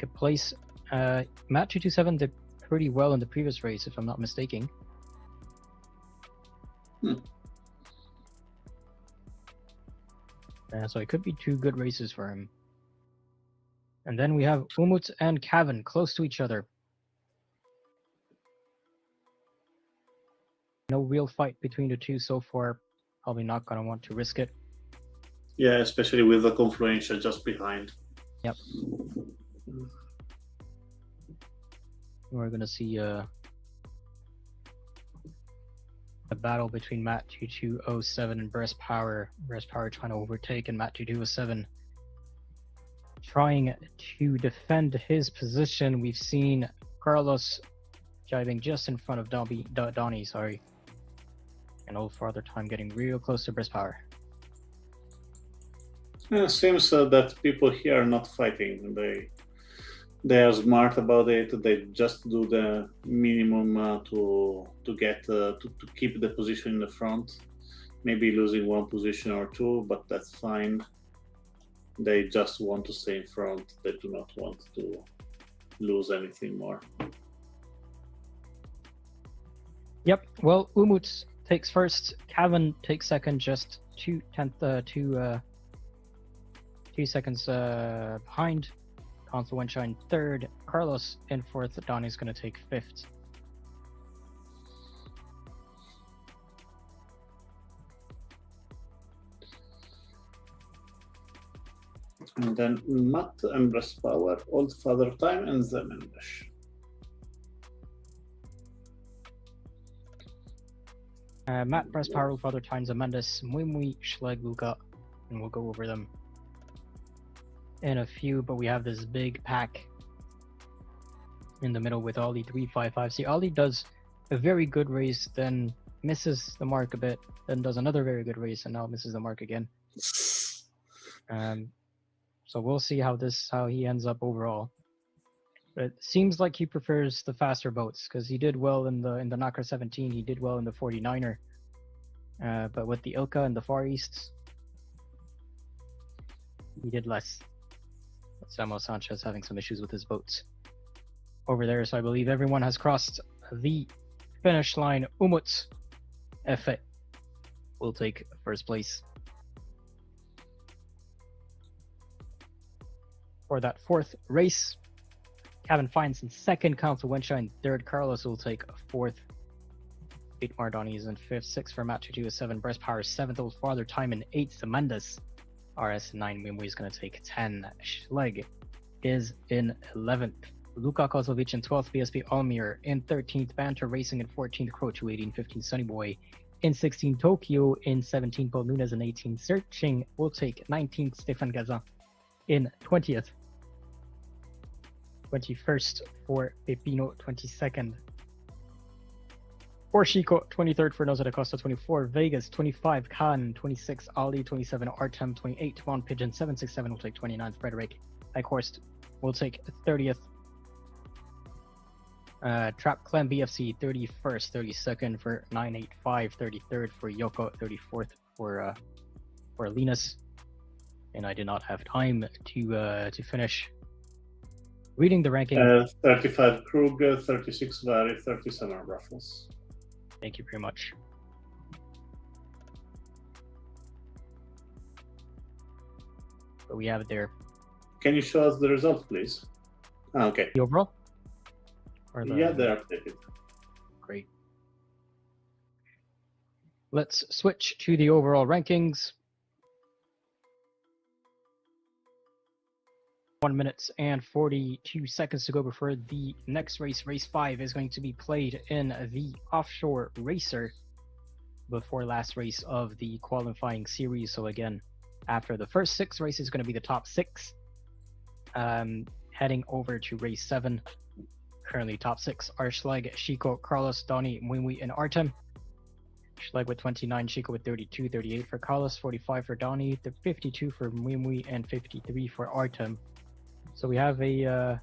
place. Matt 227 did pretty well in the previous race, if I'm not mistaken. So it could be 2 good races for him. And then we have Umut and Kavan close to each other. No real fight between the two so far. Probably not going to want to risk it. Yeah, especially with the Confluencia just behind. Yep. We're going to see a battle between Matt 2207 and Breast Power. Breast Power trying to overtake, and Matt 2207 trying to defend his position. We've seen Carlos jibing just in front of Donnie, and all Father Time getting real close to Breast Power. It seems that people here are not fighting. They are smart about it. They just do the minimum to get to keep the position in the front. Maybe losing 1 position or 2, but that's fine. They just want to stay in front. They do not want to lose anything more. Yep. Well, Umut takes first. Kavan takes second, just 2 seconds behind. Confluencia in third. Carlos in fourth. Donnie's going to take fifth. And then Matt and Breast Power, Old Father Time, and Zemendesh. Matt, Breast Power, Old Father Time, Zemendesh, Mwimwi, Schleg, Luka, and we'll go over them in a few, but we have this big pack in the middle with Ollie 355. See, Ollie does a very good race, then misses the mark a bit, then does another very good race, and now misses the mark again. So we'll see how he ends up overall. But it seems like he prefers the faster boats because he did well in the Nakra 17. He did well in the 49er. But with the Ilka and the Far East, he did less. Samuel Sanchez having some issues with his boats over there. So I believe everyone has crossed the finish line. Umut Efe will take first place. For that fourth race, Kevin Fines in second, Council Wensha in third, Carlos will take fourth, Pete Mardoni is in fifth, sixth for Matt Tutu is seven, Breast Power seventh, Old Father Time in eighth, Samandas RS9, Mimwe is going to take 10, Schleg is in 11th, Luka Kozlovic in 12th, BSP Almir in 13th, Banter Racing in 14th, Crow 280 in 15th, Sunny Boy in 16th, Tokyo in 17th, Paul Nunes in 18th, Searching will take 19th, Stefan Gazan in 20th. 21st for Pepino, 22nd for Chico, 23rd for Noza da Costa, 24 Vegas, 25 Khan, 26 Ali, 27 Artem, 28 Von Pigeon, 767 will take 29th, Frederick Eichhorst will take 30th, Trap Clem BFC 31st, 32nd for 985, 33rd for Yoko, 34th for Linus, and I did not have time to finish reading the ranking. 35 Krug, 36 Vari, 37 Ruffles. Thank you very much. But we have it there. Can you show us the result, please? Okay. The overall? Yeah, they're updated. Great. Let's switch to the overall rankings. 1 minute and 42 seconds to go before the next race. Race 5 is going to be played in the Offshore Racer before last race of the qualifying series. So again, after the first 6 races is going to be the top 6. Heading over to race 7. Currently top 6 are Schleg, Chico, Carlos, Donny, Mwinwi, and Artem. Schleg with 29, Chico with 32, 38 for Carlos, 45 for Donny, 52 for Mwinwi, and 53 for Artem. So we have a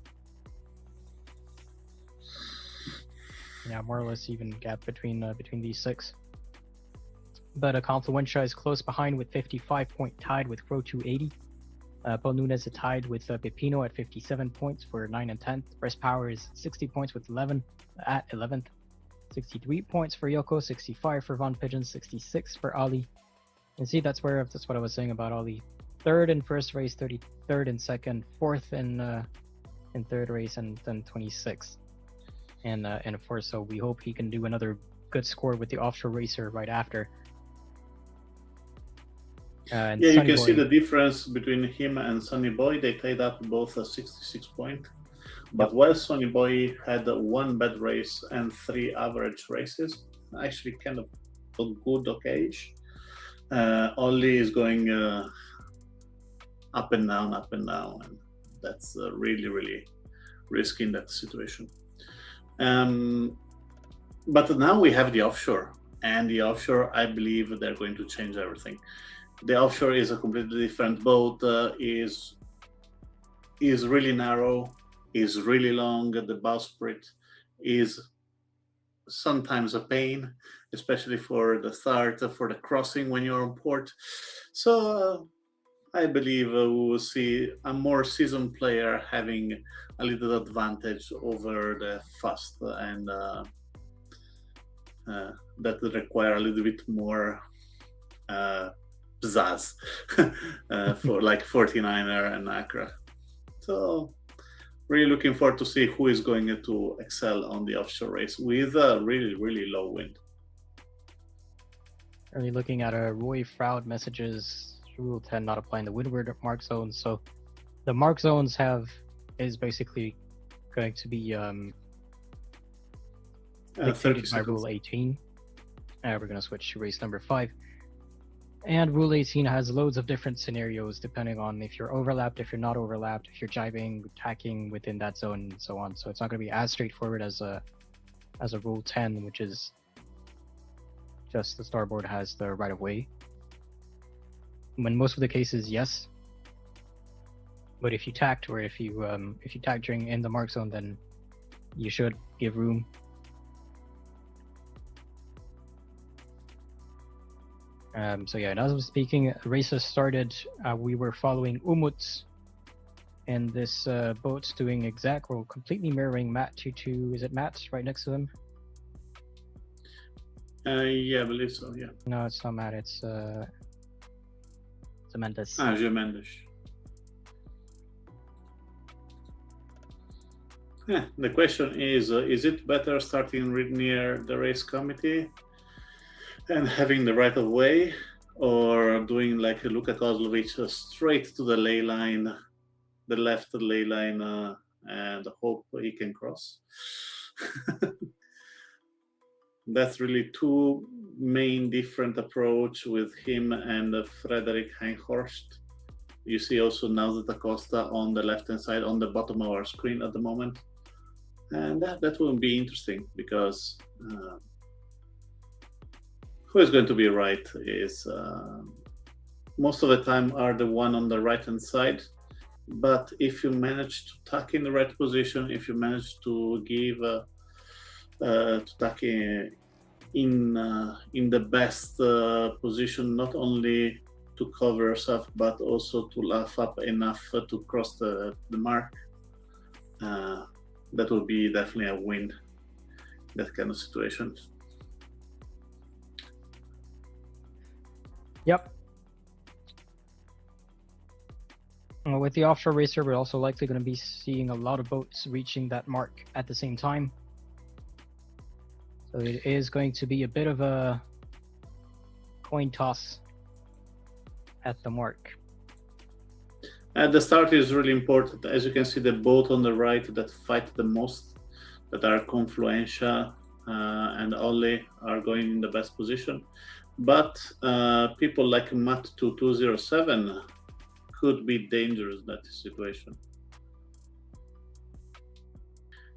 more or less even gap between these 6. But Confluentia is close behind with 55 point tied with Crow 280. Paul Nunes is tied with Pepino at 57 points for 9 and 10th. Breast Power is 60 points with 11 at 11th. 63 points for Yoko, 65 for Von Pigeon, 66 for Ali. And see, that's what I was saying about Ali. Third in first race, 33rd in second, fourth in third race, and then 26th. And of course, so we hope he can do another good score with the Offshore Racer right after. Yeah, you can see the difference between him and Sunny Boy. They tied up both a 66 point. But while Sunny Boy had 1 bad race and 3 average races, actually kind of a good, okay-ish, Ollie is going up and down, and that's really, really risky in that situation. But now we have the Offshore, and the Offshore, I believe they're going to change everything. The Offshore is a completely different boat, is really narrow, is really long. The bowsprit is sometimes a pain, especially for the start, for the crossing when you're on port. So I believe we will see a more seasoned player having a little advantage over the fast and that require a little bit more pizzazz for like 49er and Accra. So really looking forward to see who is going to excel on the Offshore Race with a really, really low wind. Are you looking at Roy Froud messages? Rule 10 not applying the windward mark zones. So the mark zones is basically going to be dictated by Rule 18. We're going to switch to race number 5. And Rule 18 has loads of different scenarios depending on if you're overlapped, if you're not overlapped, if you're jibing, tacking within that zone, and so on. So it's not going to be as straightforward as a Rule 10, which is just the starboard has the right of way. When most of the cases, yes. But if you tacked, or if you tack during in the mark zone, then you should give room. So yeah, and as I was speaking, races started. We were following Umut, and this boat's doing well, completely mirroring Matt 22. Is it Matt right next to him? Yeah, I believe so. Yeah. No, it's not Matt. It's Mendes. Mendes. Yeah, the question is it better starting near the race committee and having the right of way, or doing like Luka Kozlovic straight to the ley line, the left ley line, and hope he can cross? That's really two main different approach with him and Frederick Heinhorst. You see also now that Acosta on the left-hand side on the bottom of our screen at the moment. And that will be interesting, because who is going to be right is most of the time are the one on the right-hand side. But if you manage to tuck in the right position, if you manage to give to tuck in the best position, not only to cover yourself but also to laugh up enough to cross the mark, that will be definitely a win, that kind of situation. Yep. With the offshore racer, we're also likely going to be seeing a lot of boats reaching that mark at the same time. So it is going to be a bit of a coin toss at the mark. At the start is really important. As you can see, the boat on the right that fight the most, that are Confluencia and Ollie, are going in the best position. But people like Matt 2207 could be dangerous in that situation.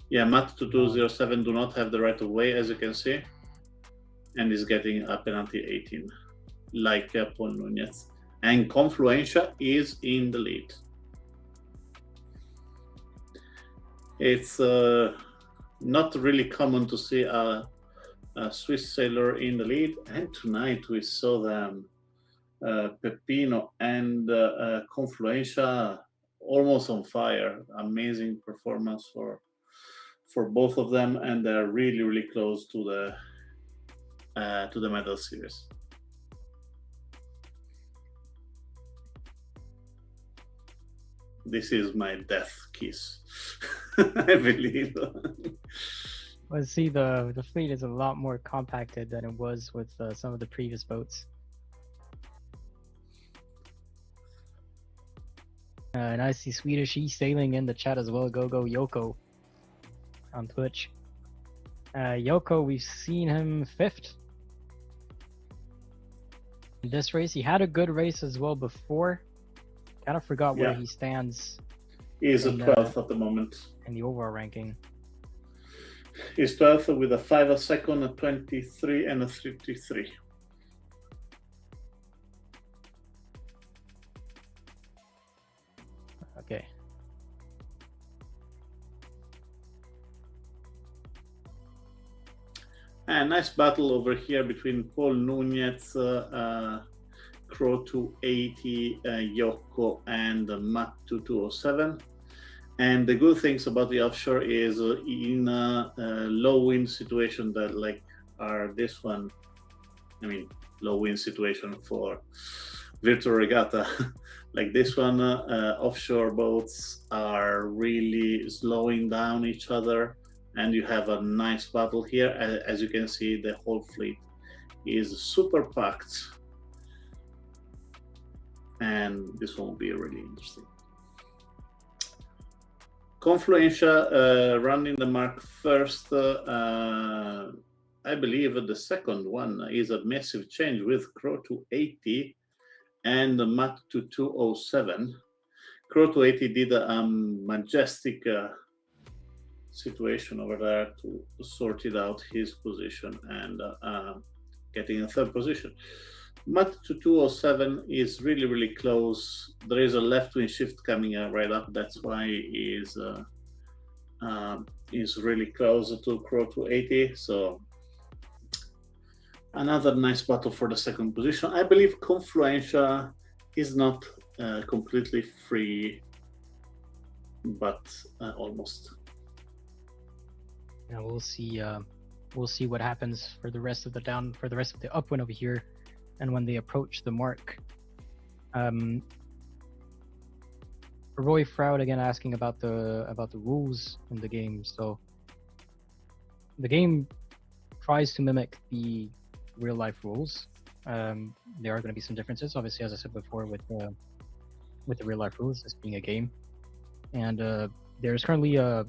Yeah, Matt 2207 do not have the right of way, as you can see, and is getting a penalty 18, like Paul Nunez. And Confluencia is in the lead. It's not really common to see a Swiss sailor in the lead, and tonight we saw them, Pepino and Confluencia, almost on fire. Amazing performance for both of them, and they're really close to the medal series. This is my death kiss, I believe. Well, see, the fleet is a lot more compacted than it was with some of the previous boats. And I see Swedish eSailing in the chat as well. Go Yoko on Twitch. Yoko, we've seen him 5th in this race. He had a good race as well before. Kind of forgot where he stands. He's at 12th at the moment in the overall ranking. He's 12th with a 5 a second, a 23 and a 33. Okay. A nice battle over here between Paul Nunez, Crow 280, Yoko, and Matt 2207. And the good things about the offshore is in a low wind situation that like are this one. I mean, low wind situation for virtual regatta. Like this one, offshore boats are really slowing down each other, and you have a nice battle here. As you can see, the whole fleet is super packed, and this one will be really interesting. Confluencia running the mark first, I believe the second one is a massive change with Crow to 80 and Matt to 207. Crow to 80 did a majestic situation over there to sort it out his position and getting a third position. Matt to 207 is really, really close. There is a left wing shift coming right up. That's why he's really close to Crow to 80. So another nice battle for the second position. I believe Confluentia is not completely free, but almost. Yeah, we'll see. We'll see what happens for the rest of the upwind over here, and when they approach the mark. Roy Froud again asking about the rules in the game. So the game tries to mimic the real life rules. There are going to be some differences, obviously, as I said before, with the real life rules, this being a game. And there's currently a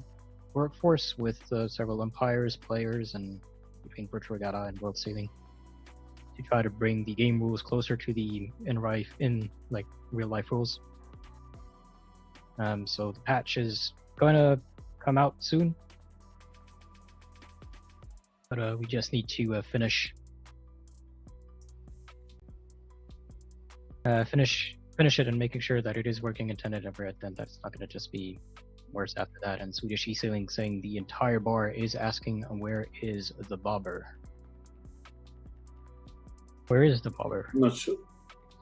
workforce with several umpires, players, and between Virtual Regatta and World Sailing to try to bring the game rules closer to the real life rules. So the patch is going to come out soon, but we just need to finish it and making sure that it is working intended ever. Then that's not going to just be worse after that. And Swedish eSailing saying the entire bar is asking where is the bobber. Where is the bobber? Not sure.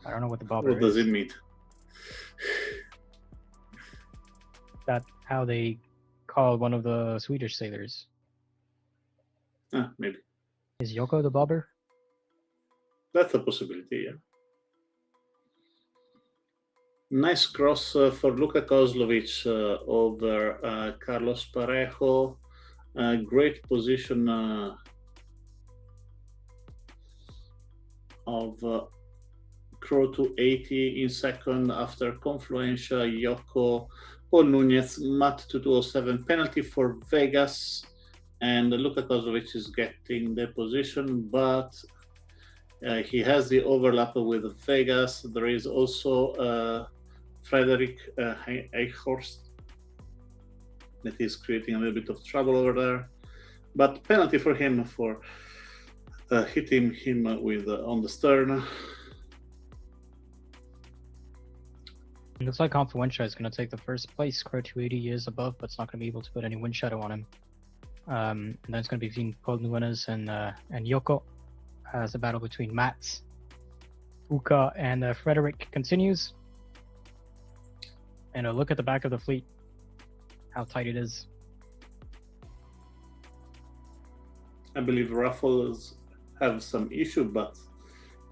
I don't know what the bobber is. What does it mean? That how they call one of the Swedish sailors. Maybe. Is Yoko the bobber? That's a possibility, yeah. Nice cross for Luka Kozlovic over Carlos Parejo. Great position of Crow to 80 in second after Confluentia, Yoko, Paul Nunez, Matt to 207. Penalty for Vegas, and Luka Kozlovic is getting the position, but he has the overlap with Vegas. There is also Frederick Eichhorst that is creating a little bit of trouble over there, but penalty for him for hitting him with on the stern. It looks like Confluentia is going to take the first place. Crow 280 is above, but it's not going to be able to put any wind shadow on him. And then it's going to be between Paul Nunes and Yoko as the battle between Mats, Uka, and Frederick continues. And a look at the back of the fleet, how tight it is. I believe Raffles have some issue, but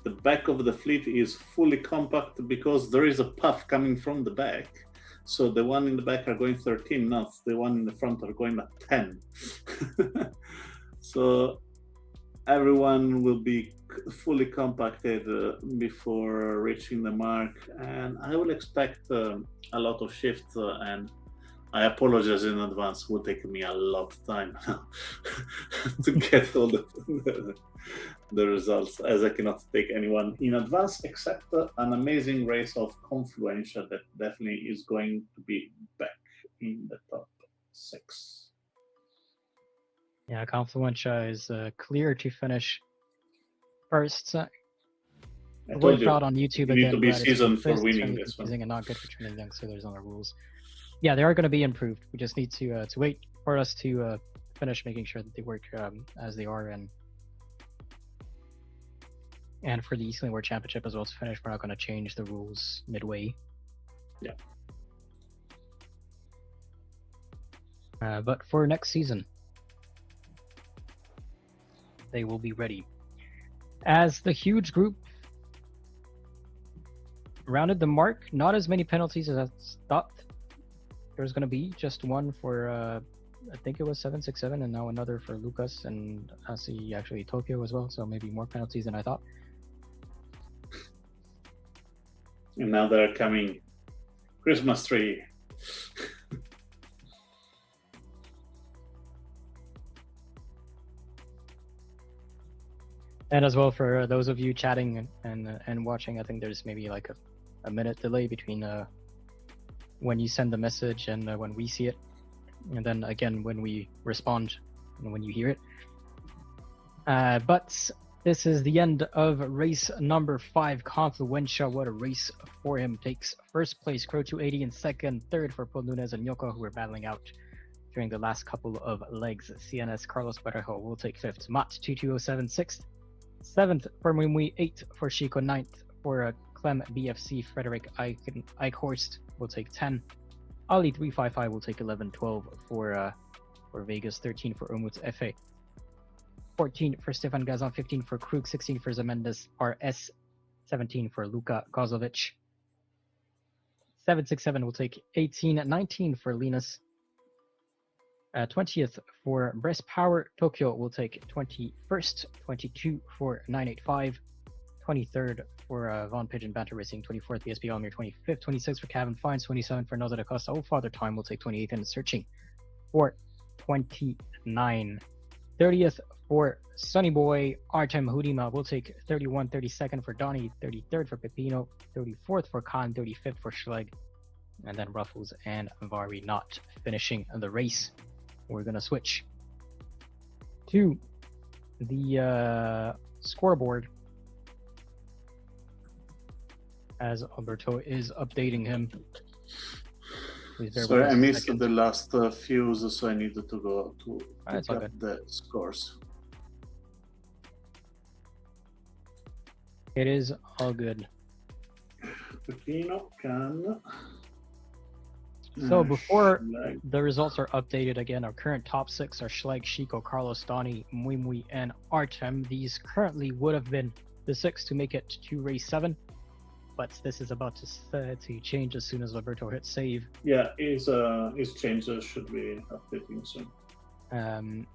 the back of the fleet is fully compact because there is a puff coming from the back. So the one in the back are going 13 knots, the one in the front are going at 10. So everyone will be fully compacted before reaching the mark, and I will expect a lot of shift, and I apologize in advance. It will take me a lot of time to get all the results, as I cannot take anyone in advance except an amazing race of Confluentia that definitely is going to be back in the top 6. Yeah, Confluentia is clear to finish first. Roy Froud on YouTube you again. need to be seasoned for winning this one. And not good for training young sailors on the rules. Yeah, they are going to be improved. We just need to wait for us to finish making sure that they work as they are, and for the eSailing World Championship as well to finish. We're not going to change the rules midway. Yeah. But for next season, they will be ready. As the huge group rounded the mark, not as many penalties as I thought there was going to be. Just one for, I think it was 767, and now another for Lucas, and I see actually Tokyo as well, so maybe more penalties than I thought. And now they're coming. Christmas tree. And as well for those of you chatting and watching, I think there's maybe like a minute delay between when you send the message and when we see it, and then again when we respond and when you hear it. But this is the end of race number 5. Confluentia, what a race for him. Takes first place, Crow 280 in second, third for Paul Nunez and Yoko, who were battling out during the last couple of legs. CNS Carlos Parejo will take fifth. Matt 2207 sixth, seventh for Mumui, 8th for Chico, 9th for Clem BFC. Frederick Eichhorst will take 10. Ali 355 will take 11. 12 for Vegas, 13 for Umut Efe, 14 for Stefan Gazan, 15 for Krug, 16 for Zemendes RS, 17 for Luka Kozovic. 767 will take 18. 19 for Linus. 20th for Breast Power Tokyo will take 21st. 22 for 985. 23rd for Von Pigeon Banter Racing. 24th BSB Almir. 25th. 26th for Kevin Fines. 27 for Noza da Costa. Oh, Father Time will take 28th and searching for 29. 30th for Sunny Boy Artem Hudima will take 31. 32nd for Donnie. 33rd for Pepino. 34th for Khan. 35th for Schleg. And then Ruffles and Vari not finishing the race. We're going to switch to the scoreboard as Alberto is updating him. Sorry, I missed the last fuse, so I needed to go to pick up the scores. It is all good. Pepino can. So before the results are updated again, our current top 6 are Schleg, Chico, Carlos, Donnie, Muimui, and Artem. These currently would have been the 6 to make it to race 7, but this is about to change as soon as Roberto hits save. Yeah, his changes should be updating soon.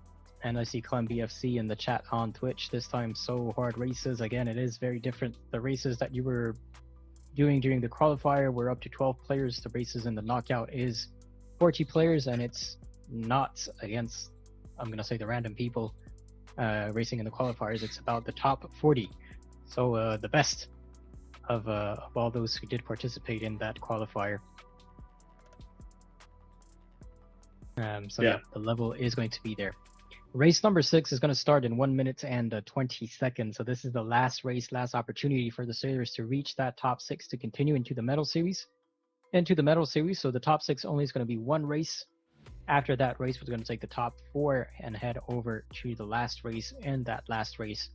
And I see Clem BFC in the chat on Twitch this time. So hard races. Again, it is very different. The races that you were doing during the qualifier were up to 12 players. The races in the knockout is 40 players, and it's not against, I'm going to say, the random people racing in the qualifiers. It's about the top 40. So the best of all those who did participate in that qualifier. So yeah, the level is going to be there. Race number 6 is going to start in 1 minute and 20 seconds. So this is the last race, last opportunity for the sailors to reach that top 6 to continue into the medal series. So the top 6 only is going to be one race. After that race, we're going to take the top 4 and head over to the last race. And that last race,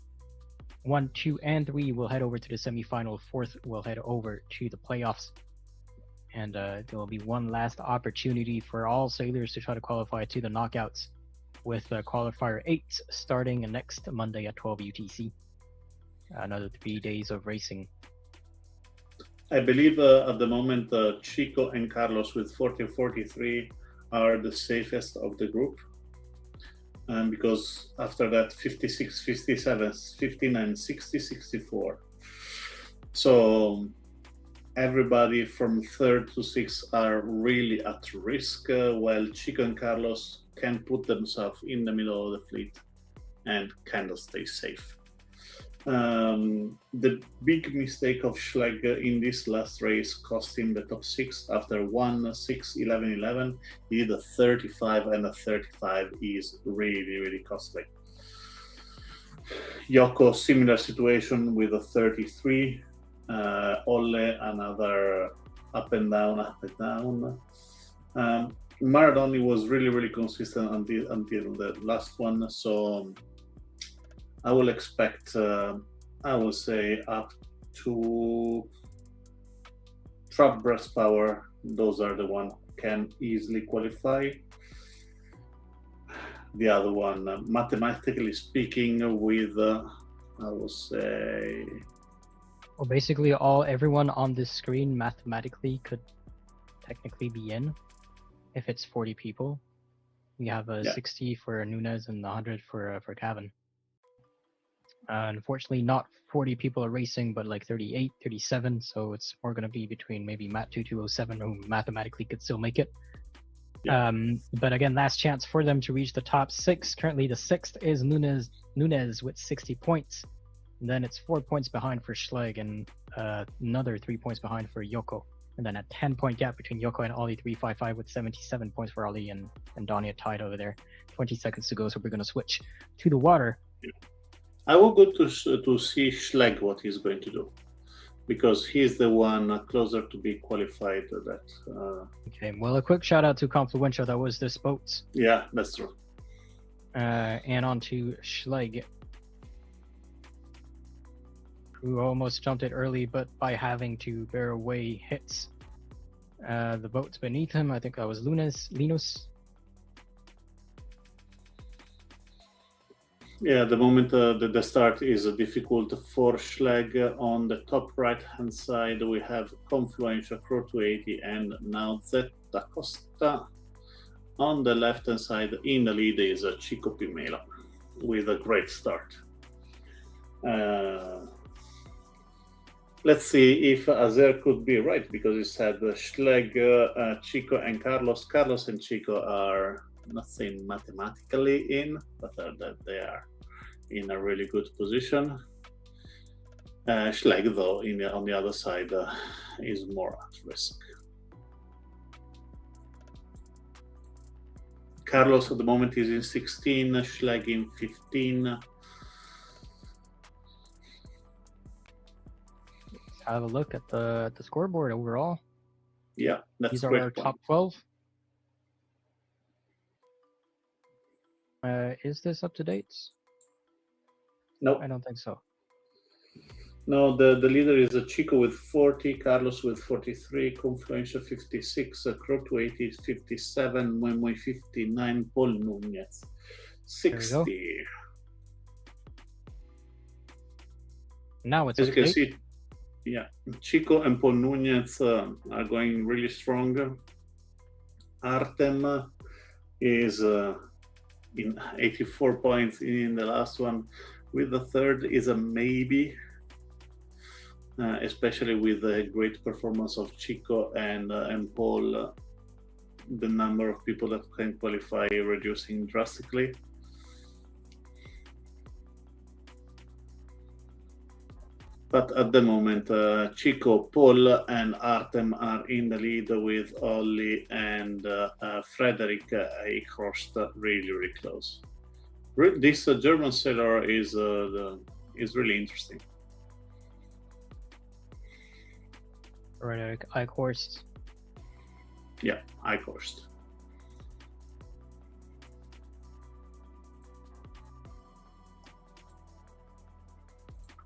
1, 2, and 3 will head over to the semifinal. 4th will head over to the playoffs. And there will be one last opportunity for all sailors to try to qualify to the knockouts, with qualifier 8 starting next Monday at 12 UTC. Another 3 days of racing. I believe at the moment Chico and Carlos with 40-43 are the safest of the group. Because after that 56, 57, 59, 60, 64. So everybody from 3rd to 6th are really at risk, while Chico and Carlos can put themselves in the middle of the fleet and kind of stay safe. The big mistake of Schleg in this last race cost him the top 6 after 1, 6, 11, 11. He did a 35, and a 35 is really, really costly. Yoko, similar situation with a 33. Olle, another up and down. Maradoni was really, really consistent until the last one. So I will expect, I will say, up to Trap Breast Power. Those are the one can easily qualify. The other one, mathematically speaking, with I will say. Well, basically, everyone on this screen mathematically could technically be in. If it's 40 people, we have 60 for Nunez and 100 for Cavan. Unfortunately, not 40 people are racing, but like 38, 37. So it's more going to be between maybe Matt 2207, who mathematically could still make it. Yeah. But again, last chance for them to reach the top 6. Currently, the 6th is Nunez with 60 points. And then it's 4 points behind for Schleg and another 3 points behind for Yoko. And then a 10-point gap between Yoko and Ollie, 355 with 77 points for Ollie and Dania tied over there. 20 seconds to go, so we're going to switch to the water. I will go to see Schleg what he's going to do, because he's the one closer to be qualified. Okay, well, a quick shout out to Confluential. That was this boat. Yeah, that's true. And on to Schleg, who almost jumped it early, but by having to bear away hits the boats beneath him. I think that was Linus. Yeah, the moment the start is difficult for Schleg. On the top right hand side, we have Confluential, Crow 280, and now Zeta Costa. On the left hand side, in the lead is Chico Pimela with a great start. Let's see if Azer could be right, because he said Schleg, Chico, and Carlos. Carlos and Chico are not saying mathematically in, but that they are in a really good position. Schleg, though, on the other side, is more at risk. Carlos at the moment is in 16, Schleg in 15. Let's have a look at the scoreboard overall. Yeah, that's these are our top 12. Is this up to date? No, I don't think so. No, the leader is Chico with 40, Carlos with 43, Confluential 56, Crow 280 57, Moy 59, Paul Nunez 60. Now it's as you can see. Yeah, Chico and Paul Nunez are going really strong. Artem is in 84 points in the last one. With the third is a maybe, especially with the great performance of Chico and Paul. The number of people that can qualify reducing drastically. But at the moment, Chico, Paul, and Artem are in the lead, with Ollie and Frederick Eichhorst really, really close. This German sailor is really interesting. Frederick Eichhorst. Yeah, Eichhorst.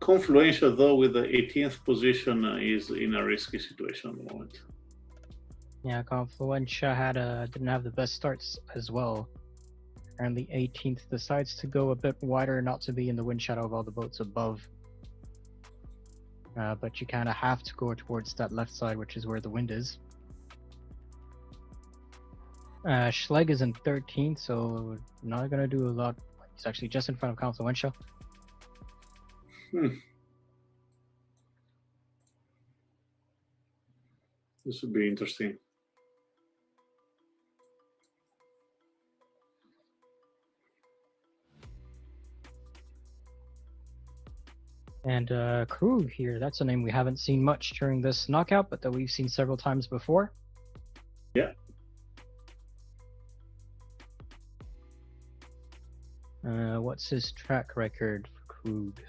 Confluential, though, with the 18th position, is in a risky situation at the moment. Yeah, Confluential didn't have the best starts as well. And the 18th decides to go a bit wider, not to be in the wind shadow of all the boats above. But you kind of have to go towards that left side, which is where the wind is. Schleg is in 13th, so not going to do a lot. He's actually just in front of Confluential. This would be interesting. And Krug here, that's a name we haven't seen much during this knockout, but that we've seen several times before. Yeah. What's his track record for Krug?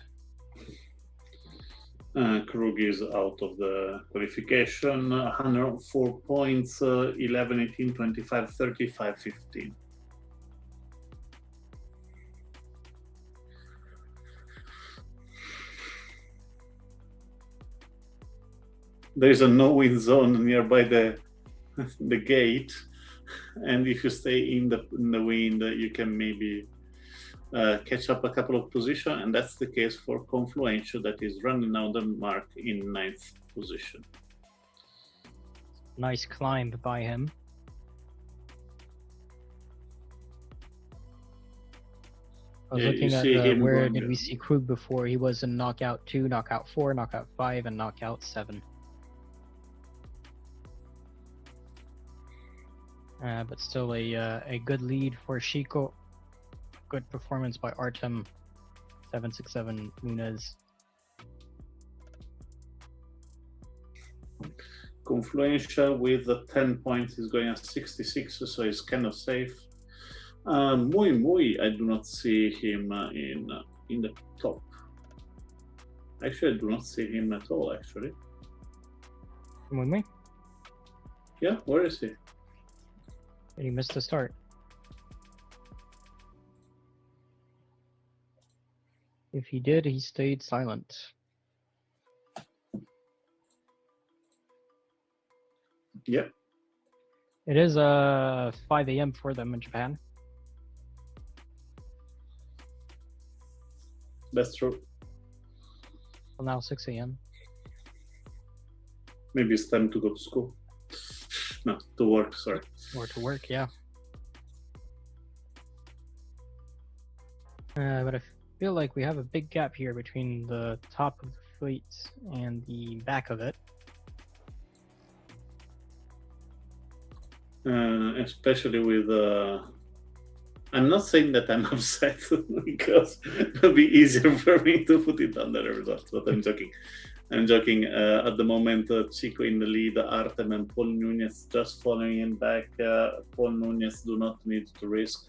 Krug is out of the qualification. 104 points, 11, 18, 25, 35, 15. There is a no-win zone nearby the gate, and if you stay in the wind, you can maybe catch up a couple of positions, and that's the case for Confluential, that is running now the mark in 9th position. Nice climb by him. I was looking at where did we see Krug before. He was in knockout 2, knockout 4, knockout 5, and knockout 7. But still a good lead for Chico. Good performance by Artem. 767 Nunez. Confluential with the 10 points is going at 66, so he's kind of safe. Muy, I do not see him in the top. Actually, I do not see him at all, actually. With me? Yeah, where is he? He missed the start. If he did, he stayed silent. Yeah. It is 5 a.m. for them in Japan. That's true. Well, now 6 a.m. Maybe it's time to go to school. No, to work, sorry. Or to work, yeah. But I feel like we have a big gap here between the top of the fleet and the back of it. Especially with I'm not saying that I'm upset because it'll be easier for me to put it under the results, but I'm joking. At the moment, Chico in the lead, Artem and Paul Nunez just following him back. Paul Nunez do not need to risk,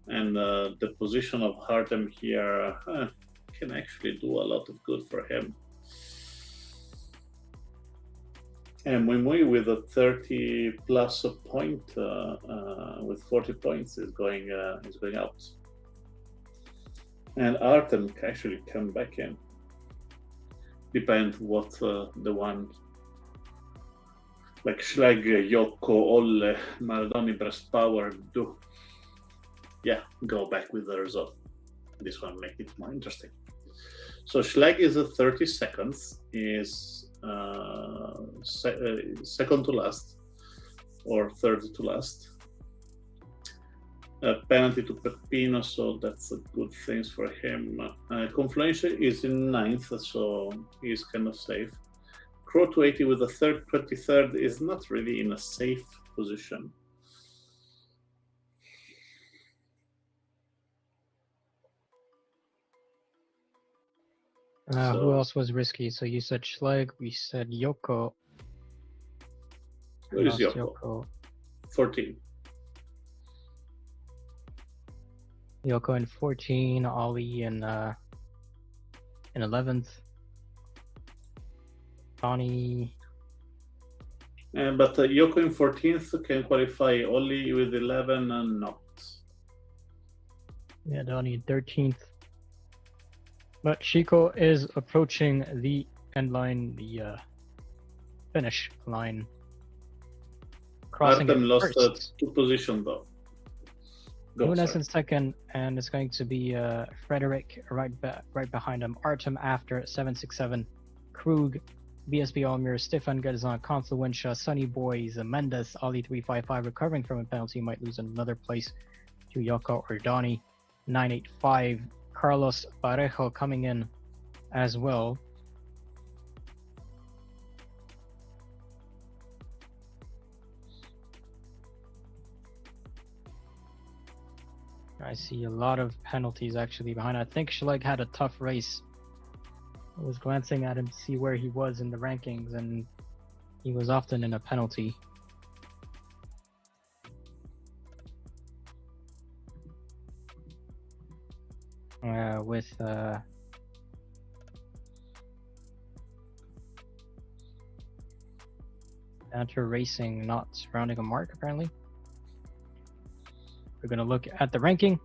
and the position of Artem here can actually do a lot of good for him. And Mui with a 30 plus a point, with 40 points is going out. And Artem can actually come back in. Depends what the one like Schleg, Yoko, Olle, Maldoni, Breast Power do. Yeah, go back with the result. This one make it more interesting. So Schleg is a 30 seconds, is second to last or third to last. Penalty to Peppino, so that's a good thing for him. Confluential is in 9th, so he's kind of safe. Crow 280 with the 23rd is not really in a safe position. Who else was risky? So you said Schleg, we said Yoko. Where is Yoko? 14. Yoko in 14, Ollie in 11th. Donnie. But Yoko in 14th can qualify, Ollie with 11 and not. Yeah, Donnie in 13th. But Chico is approaching the end line, the finish line. Crossing Artem lost first. 2 positions though. Nunes in second, and it's going to be Frederick right behind him. Artem after 767. Krug, BSB Almir, Stefan Gedzon, Confluencia, Sunny Boys, Mendes, Ali 355 recovering from a penalty, might lose another place to Yoko or Donnie. 985. Carlos Parejo coming in as well. I see a lot of penalties actually behind. I think Schleg had a tough race. I was glancing at him to see where he was in the rankings, and he was often in a penalty. With Banter Racing not surrounding a mark, apparently. We're going to look at the ranking.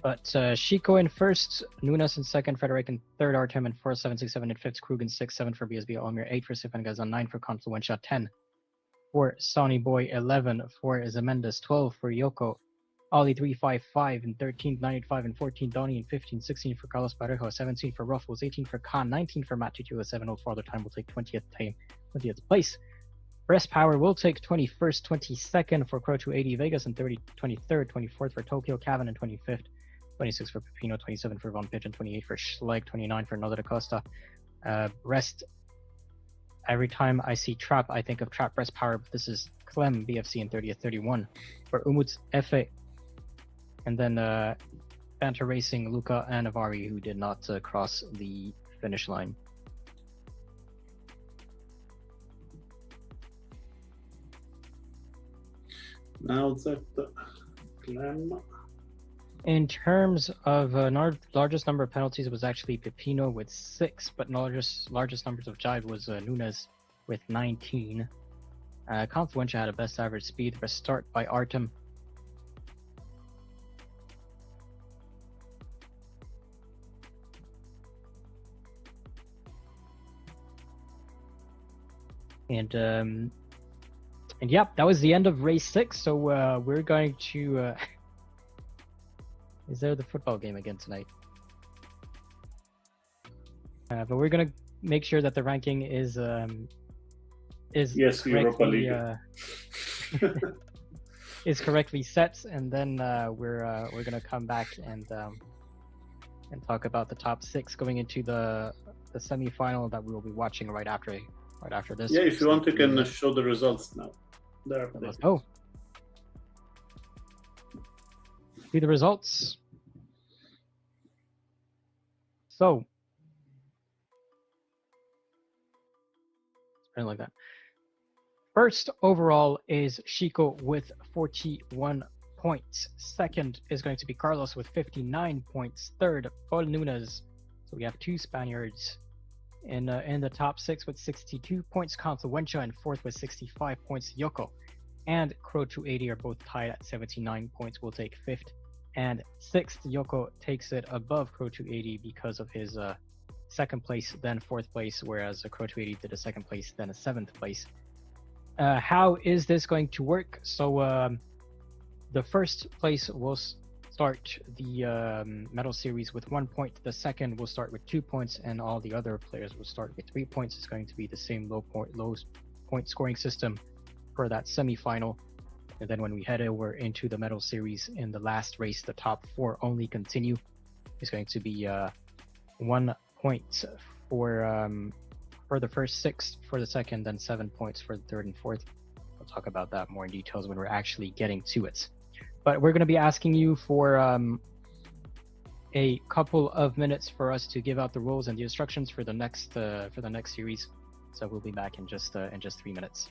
But Chico in first, Nunes in second, Frederick in third, Artem in fourth, 767 in fifth, Krug in sixth, 7 for BSB Almir, 8 for Stefan Gazan, 9 for Confluencia, 10 for Sonny Boy, 11 for Zemendes, 12 for Yoko, Ollie 355 in 13th, 985 and 14, Donnie in 15, 16 for Carlos Parejo, 17 for Ruffles, 18 for Khan, 19 for Matt Tutu, 704 time will take 20th place. Breast Power will take 21st, 22nd for Crow 280 Vegas, and 23rd, 24th for Tokyo, Cavan, and 25th, 26 for Pepino, 27 for Von Pitch, and 28 for Schleg, 29 for Noda da Costa. Breast, every time I see Trap, I think of Trap Breast Power, but this is Clem BFC in 30th, 31 for Umut Efe, and then Banter Racing, Luca and Avari, who did not cross the finish line. Now that Clem. In terms of largest number of penalties was actually Pepino with 6, but largest numbers of jive was Nunes with 19. Confluentia had a best average speed. Restart by Artem. And yep, that was the end of race 6. So we're going to. Is there the football game again tonight? But we're gonna make sure that the ranking is yes, Europa League. Is correctly set, and then we're gonna come back and talk about the top 6 going into the semi-final that we will be watching right after this. Yeah, if you want, you can show the results now. There. Let's go. See the results. So, something like that. First overall is Chico with 41 points. Second is going to be Carlos with 59 points. Third, Paul Nunes. So we have 2 Spaniards in the top 6 with 62 points. Confluentia in 4th with 65 points. Yoko and Crow 280 are both tied at 79 points. We'll take 5th and 6th. Yoko takes it above Crow 280 because of his 2nd place, then 4th place, whereas Crow 280 did a 2nd place, then a 7th place. How is this going to work? So the first place will start the medal series with 1 point. The second will start with 2 points, and all the other players will start with 3 points. It's going to be the same low point scoring system for that semi-final. And then when we head over into the medal series in the last race, the top 4 only continue. It's going to be 1 point for the first, 6 for the second, then 7 points for the third and fourth. We'll talk about that more in details when we're actually getting to it. But we're going to be asking you for a couple of minutes for us to give out the rules and the instructions for the next series. So we'll be back in just 3 minutes.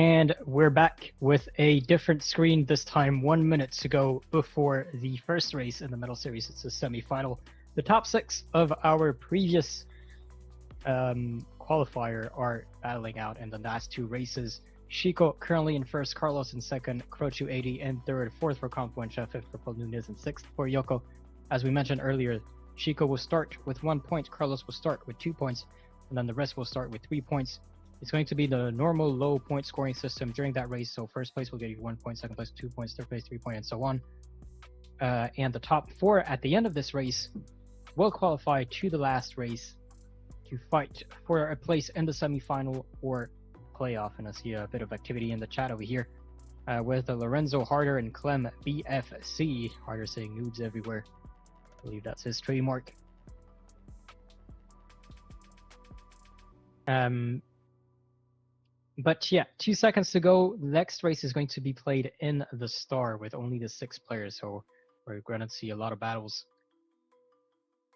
And we're back with a different screen this time. 1 minute to go before the first race in the medal series. It's a semi-final. The top 6 of our previous qualifier are battling out in the last 2 races. Chico currently in first, Carlos in second, Crochu 80 in third, fourth for Confluencia, fifth for Paul Nunez, and sixth for Yoko. As we mentioned earlier, Chico will start with 1 point, Carlos will start with 2 points, and then the rest will start with 3 points. It's going to be the normal low point scoring system during that race. So first place will get you 1 point, second place 2 points, third place 3 points, and so on. And the top 4 at the end of this race will qualify to the last race to fight for a place in the semifinal or playoff. And I see a bit of activity in the chat over here with Lorenzo Harder and Clem BFC. Harder saying nudes everywhere. I believe that's his trademark. But yeah, 2 seconds to go. Next race is going to be played in the Star with only the 6 players, so we're going to see a lot of battles.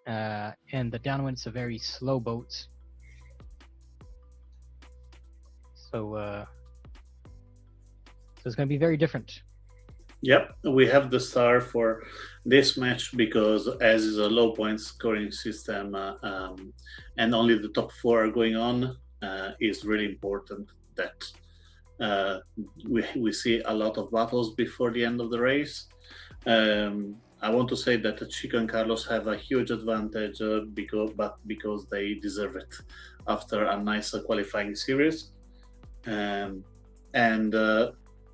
And the downwind's a very slow boat. So it's going to be very different. Yep, we have the Star for this match because as is a low point scoring system and only the top 4 are going on, is really important that we see a lot of battles before the end of the race. I want to say that Chico and Carlos have a huge advantage because they deserve it after a nice qualifying series, and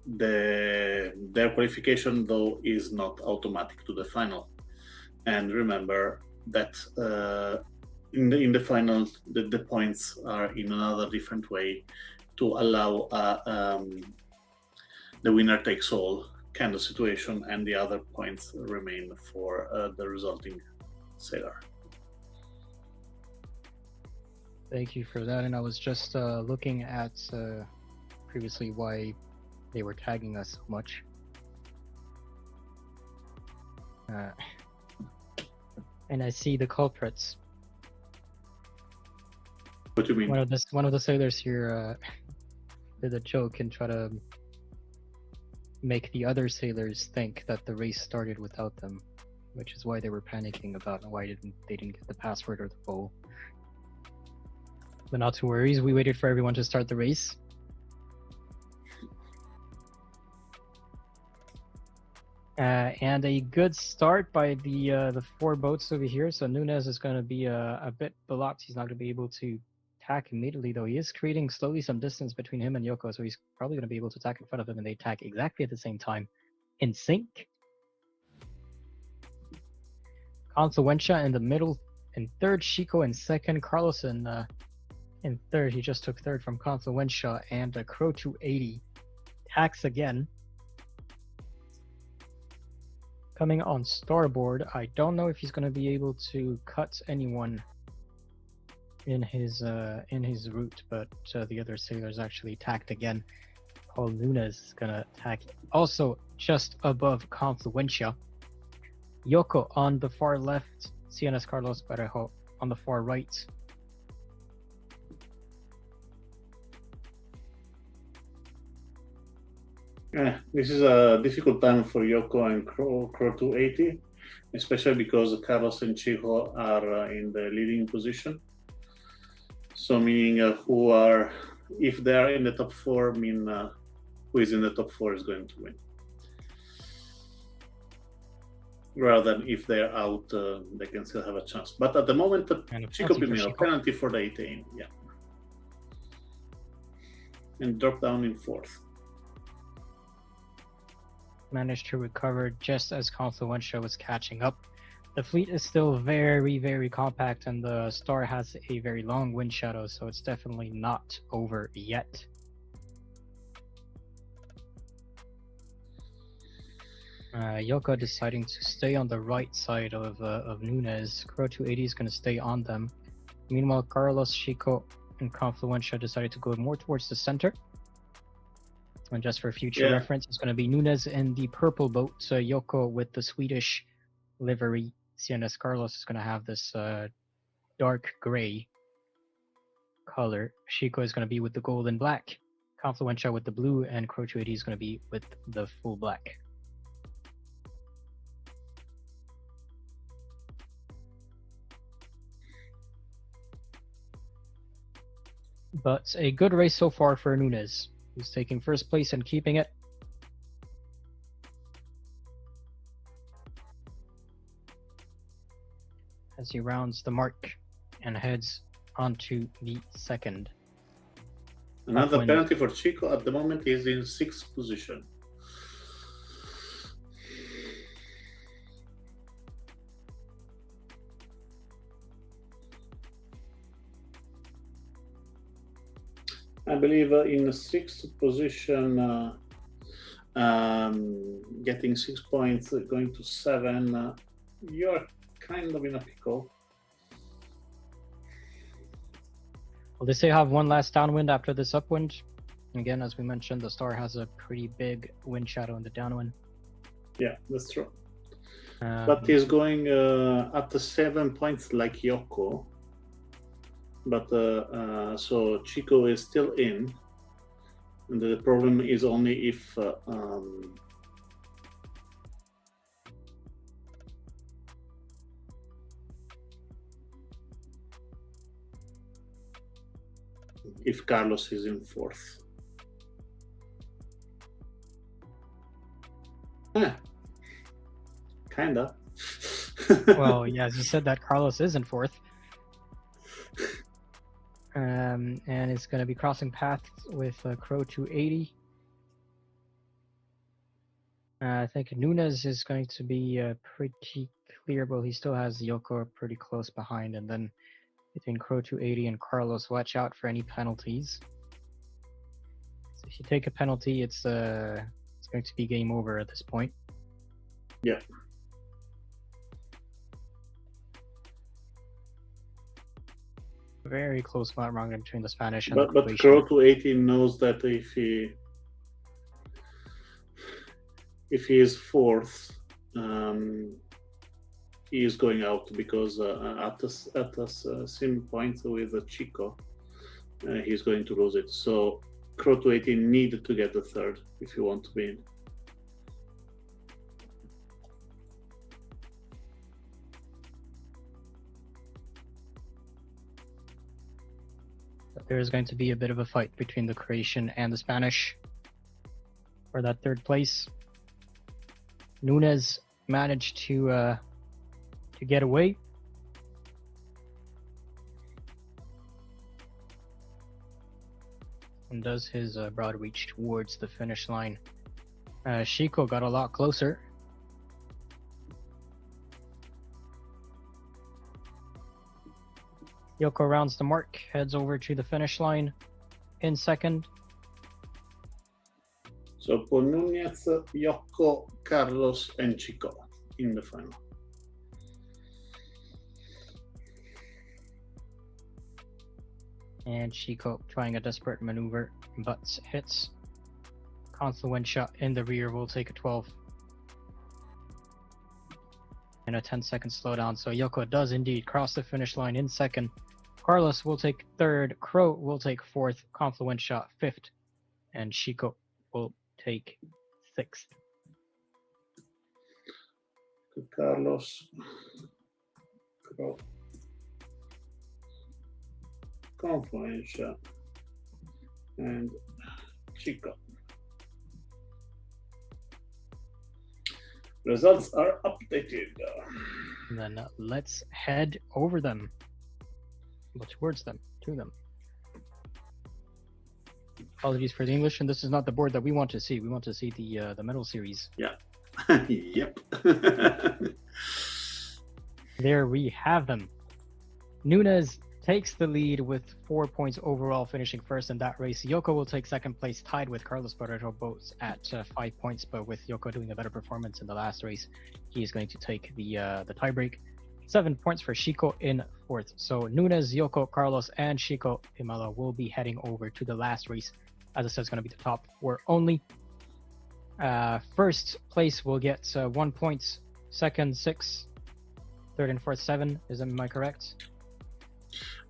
their qualification though is not automatic to the final. And remember that in the final the points are in another different way to allow the winner takes all kind of situation, and the other points remain for the resulting sailor. Thank you for that. And I was just looking at previously why they were tagging us so much. And I see the culprits. What do you mean? One of the sailors here did a joke and try to make the other sailors think that the race started without them, which is why they were panicking about why they didn't get the password or the bowl. But not to worry, we waited for everyone to start the race. And a good start by the 4 boats over here. So Nunez is going to be a bit blocked. He's not going to be able to attack immediately, though. He is creating slowly some distance between him and Yoko, so he's probably going to be able to attack in front of him, and they attack exactly at the same time in sync. Confluencia in the middle in third, Chico in second, Carlos in third. He just took third from Confluencia, and Crow 280 attacks again. Coming on starboard, I don't know if he's going to be able to cut anyone in his route, but the other sailors actually attacked again. Paul Nunez is going to attack also just above Confluencia. Yoko on the far left, CNS Carlos Parejo on the far right. This is a difficult time for Yoko and Crow 280, especially because Carlos and Chico are in the leading position. So meaning if they are in the top 4, who is in the top 4 is going to win. Rather than if they're out, they can still have a chance. But at the moment, Chico Primero, penalty for the 18, yeah. And drop down in 4th. Managed to recover just as Confluencia was catching up. The fleet is still very, very compact, and the Star has a very long wind shadow, so it's definitely not over yet. Yoko deciding to stay on the right side of Nunez. Crow 280 is going to stay on them. Meanwhile, Carlos, Chico, and Confluencia decided to go more towards the center. And just for future reference, it's going to be Nunez in the purple boat, Yoko with the Swedish livery. CNS Carlos is going to have this dark gray color. Chico is going to be with the gold and black. Confluentia with the blue, and Crow 280 is going to be with the full black. But a good race so far for Nunes, who's taking first place and keeping it. As he rounds the mark and heads onto the second. Another Upwind. penalty for Chico at the moment is in 6th position. I believe in the 6th position, getting 6 points, going to 7, you're kind of in a pickle. Well, they say have one last downwind after this upwind. Again, as we mentioned, the Star has a pretty big wind shadow in the downwind. Yeah, that's true. But he's going at the 7 points like Yoko. But so Chico is still in. And the problem is only if Carlos is in 4th. Kinda. Well, yeah, as you said, that Carlos is in 4th. And it's going to be crossing paths with Crow 280. I think Nunes is going to be pretty clear, but he still has Yoko pretty close behind. And then between Crow 280 and Carlos, watch out for any penalties. So if you take a penalty, it's going to be game over at this point. Yeah. Very close round between the Spanish and but the Croatian. Crow 280 knows that if he is 4th, he is going out because at the same point with Chico, he's going to lose it. So Crow 280 need to get the 3rd if you want to win. There's going to be a bit of a fight between the Croatian and the Spanish for that 3rd place. Nunes managed to get away. And does his broad reach towards the finish line. Chico got a lot closer. Yoko rounds the mark, heads over to the finish line in 2nd. So for Nunez, Yoko, Carlos, and Chico in the final. And Chico trying a desperate maneuver, but hits. Confluentia in the rear will take a 12. And a 10-second slowdown. So Yoko does indeed cross the finish line in 2nd. Carlos will take 3rd. Crow will take 4th. Confluentia 5th. And Chico will take 6th. Carlos, Crow, Confluentia, and Chico. Results are updated. And then let's head over them. Well, towards them, to them. Apologies for the English, and this is not the board that we want to see. We want to see the medal series. Yeah. Yep. There we have them. Nunes takes the lead with 4 points overall, finishing 1st in that race. Yoko will take 2nd place, tied with Carlos Barreto, both at 5 points, but with Yoko doing a better performance in the last race, he is going to take the tiebreak. 7 points for Chico in 4th. So Nunes, Yoko, Carlos, and Chico Imala will be heading over to the last race. As I said, it's going to be the top 4 only. 1st place will get 1 point. 2nd, 6. 3rd and 4th, 7. Am I correct?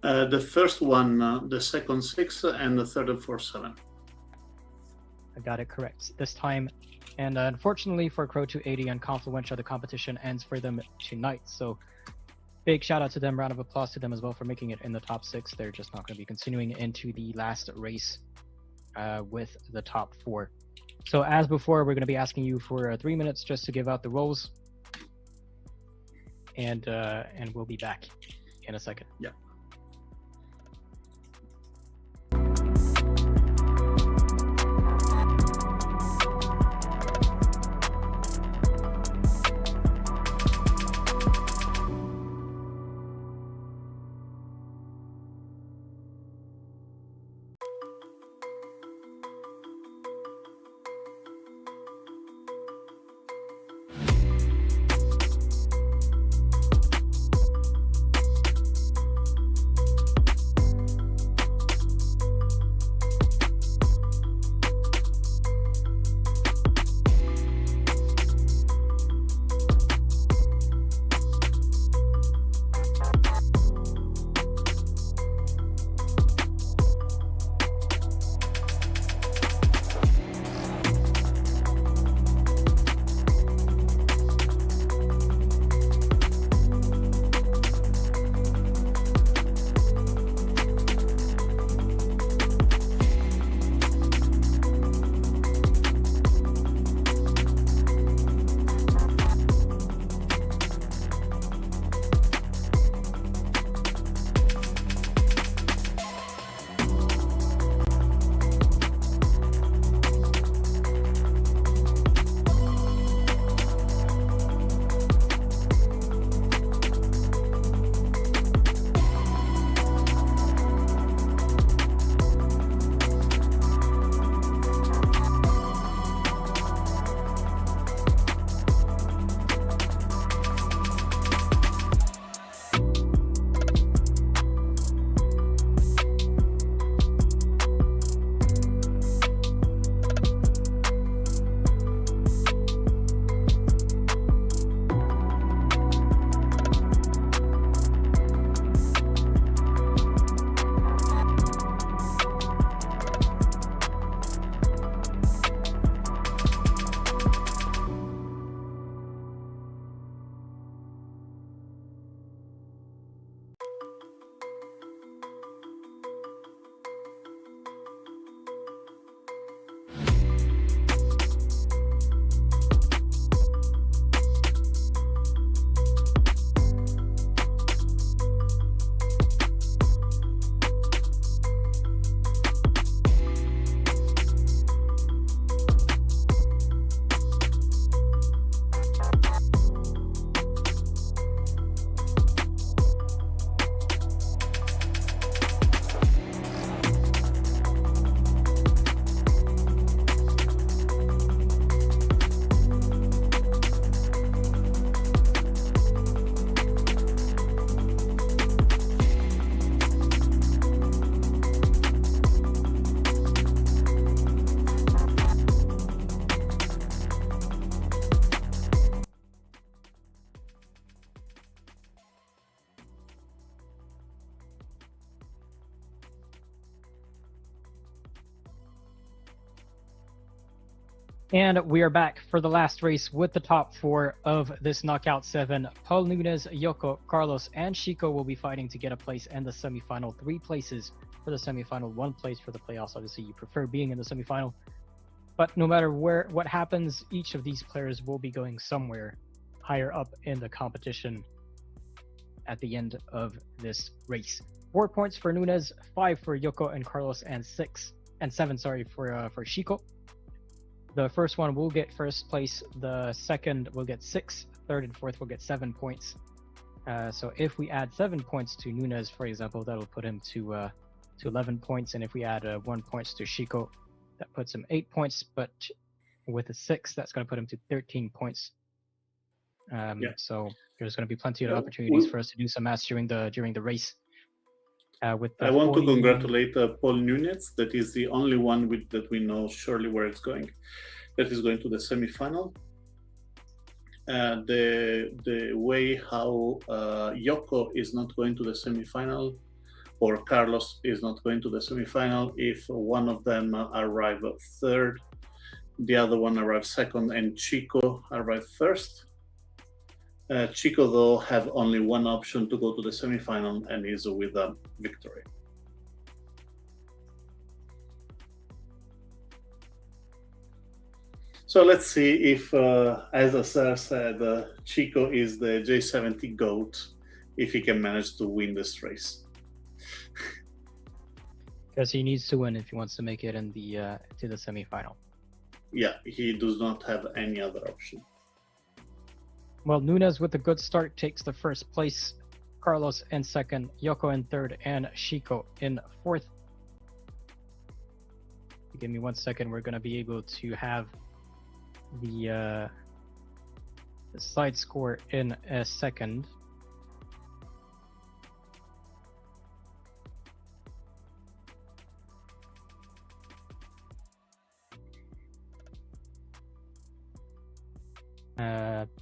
The first one, the second 6, and the 3rd and 4th 7. I got it correct this time. And unfortunately for Crow 280 and Confluential, the competition ends for them tonight. So big shout out to them. Round of applause to them as well for making it in the top 6. They're just not going to be continuing into the last race with the top 4. So as before, we're going to be asking you for 3 minutes just to give out the roles. And we'll be back in a second. Yeah. And we are back for the last race with the top 4 of this Knockout 7. Paul Nunez, Yoko, Carlos, and Chico will be fighting to get a place in the semifinal. 3 places for the semifinal, 1 place for the playoffs. Obviously, you prefer being in the semifinal. But no matter what happens, each of these players will be going somewhere higher up in the competition at the end of this race. 4 points for Nunez, 5 for Yoko and Carlos, and 7 for Chico. The first one will get first place. The second will get 6. Third and fourth will get 7 points. So if we add 7 points to Nunez, for example, that'll put him to 11 points. And if we add 1 point to Chico, that puts him 8 points. But with a 6, that's going to put him to 13 points. So there's going to be plenty of opportunities for us to do some match during the race. I want to congratulate Paul Nunez. That is the only one that we know surely where it's going. That is going to the semifinal. The way how Yoko is not going to the semifinal, or Carlos is not going to the semifinal, if one of them arrive third, The other one arrived second, and Chico arrived first. Chico, though, have only one option to go to the semifinal, and is with a victory. So let's see if, as Asar said, Chico is the J70 GOAT, if he can manage to win this race. Because he needs to win if he wants to make it in the to the semifinal. Yeah, he does not have any other option. Well, Nunes with a good start takes the first place. Carlos in second, Yoko in third, and Chico in fourth. Give me 1 second. We're gonna be able to have the side score in a second.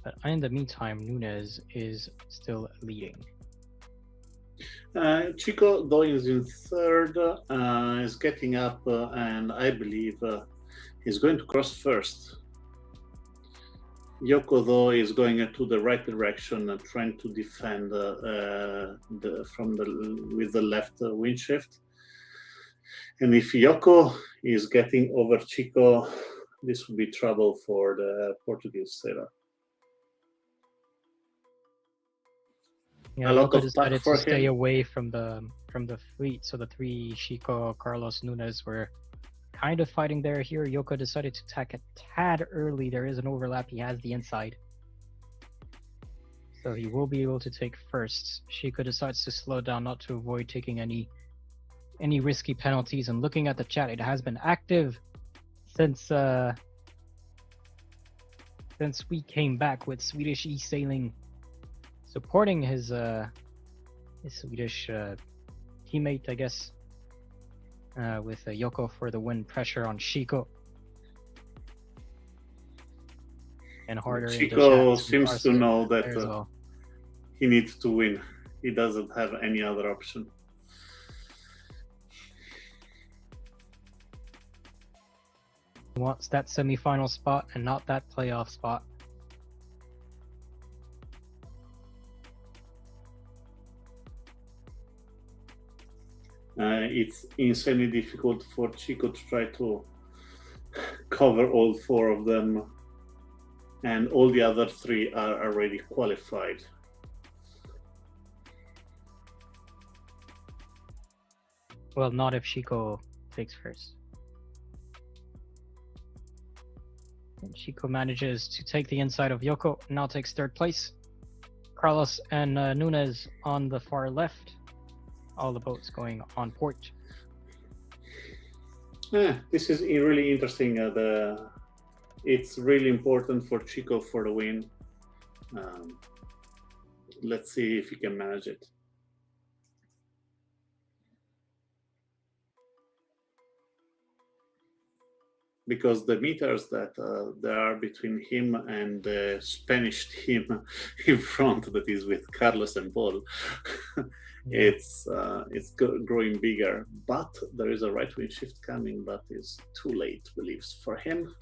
But in the meantime, Nunes is still leading. Chico, though, is in third, is getting up, and I believe he's going to cross first. Yoko, though, is going to the right direction, trying to defend with the left wind shift. And if Yoko is getting over Chico, this would be trouble for the Portuguese sailor. Yeah, Yoko decided to stay away from the fleet, so the three, Chico, Carlos, Nunes, were kind of fighting there. Here, Yoko decided to attack a tad early. There is an overlap. He has the inside, so he will be able to take first. Chico decides to slow down, not to avoid taking any risky penalties. And looking at the chat, it has been active since we came back, with Swedish eSailing supporting his Swedish teammate, I guess, with Yoko for the win, pressure on Chico. And harder. Chico seems to know that he needs to win. He doesn't have any other option. He wants that semifinal spot and not that playoff spot. It's insanely difficult for Chico to try to cover all four of them, and all the other three are already qualified. Well, not if Chico takes first. And Chico manages to take the inside of Yoko, now takes third place. Carlos and Nunes on the far left. All the boats going on port. This is really interesting. It's really important for Chico for the win. Let's see if he can manage it. Because the meters that there are between him and the Spanish team in front, that is with Carlos and Paul, it's growing bigger. But there is a right wing shift coming, but it's too late, believes, for him.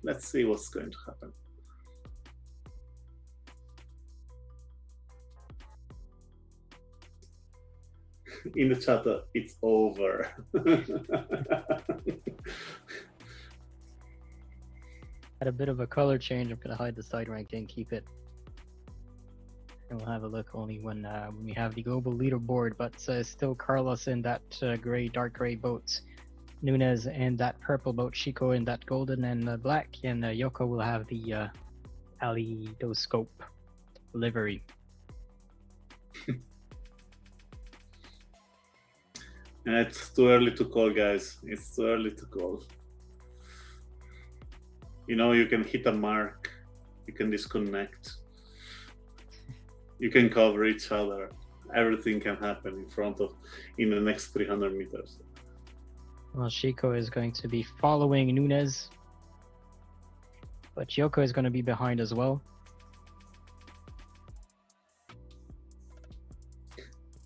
Let's see what's going to happen. In the chat, it's over. Had a bit of a color change. I'm gonna hide the side rank and keep it. And we'll have a look only when we have the global leaderboard. But still, Carlos in that dark gray boat, Nunes in that purple boat, Chico in that golden and black, and Yoko will have the kaleidoscope livery. It's too early to call, guys. It's too early to call. You know, you can hit a mark, you can disconnect, you can cover each other. Everything can happen in the next 300 meters. Well, Chico is going to be following Nunes, but Yoko is going to be behind as well.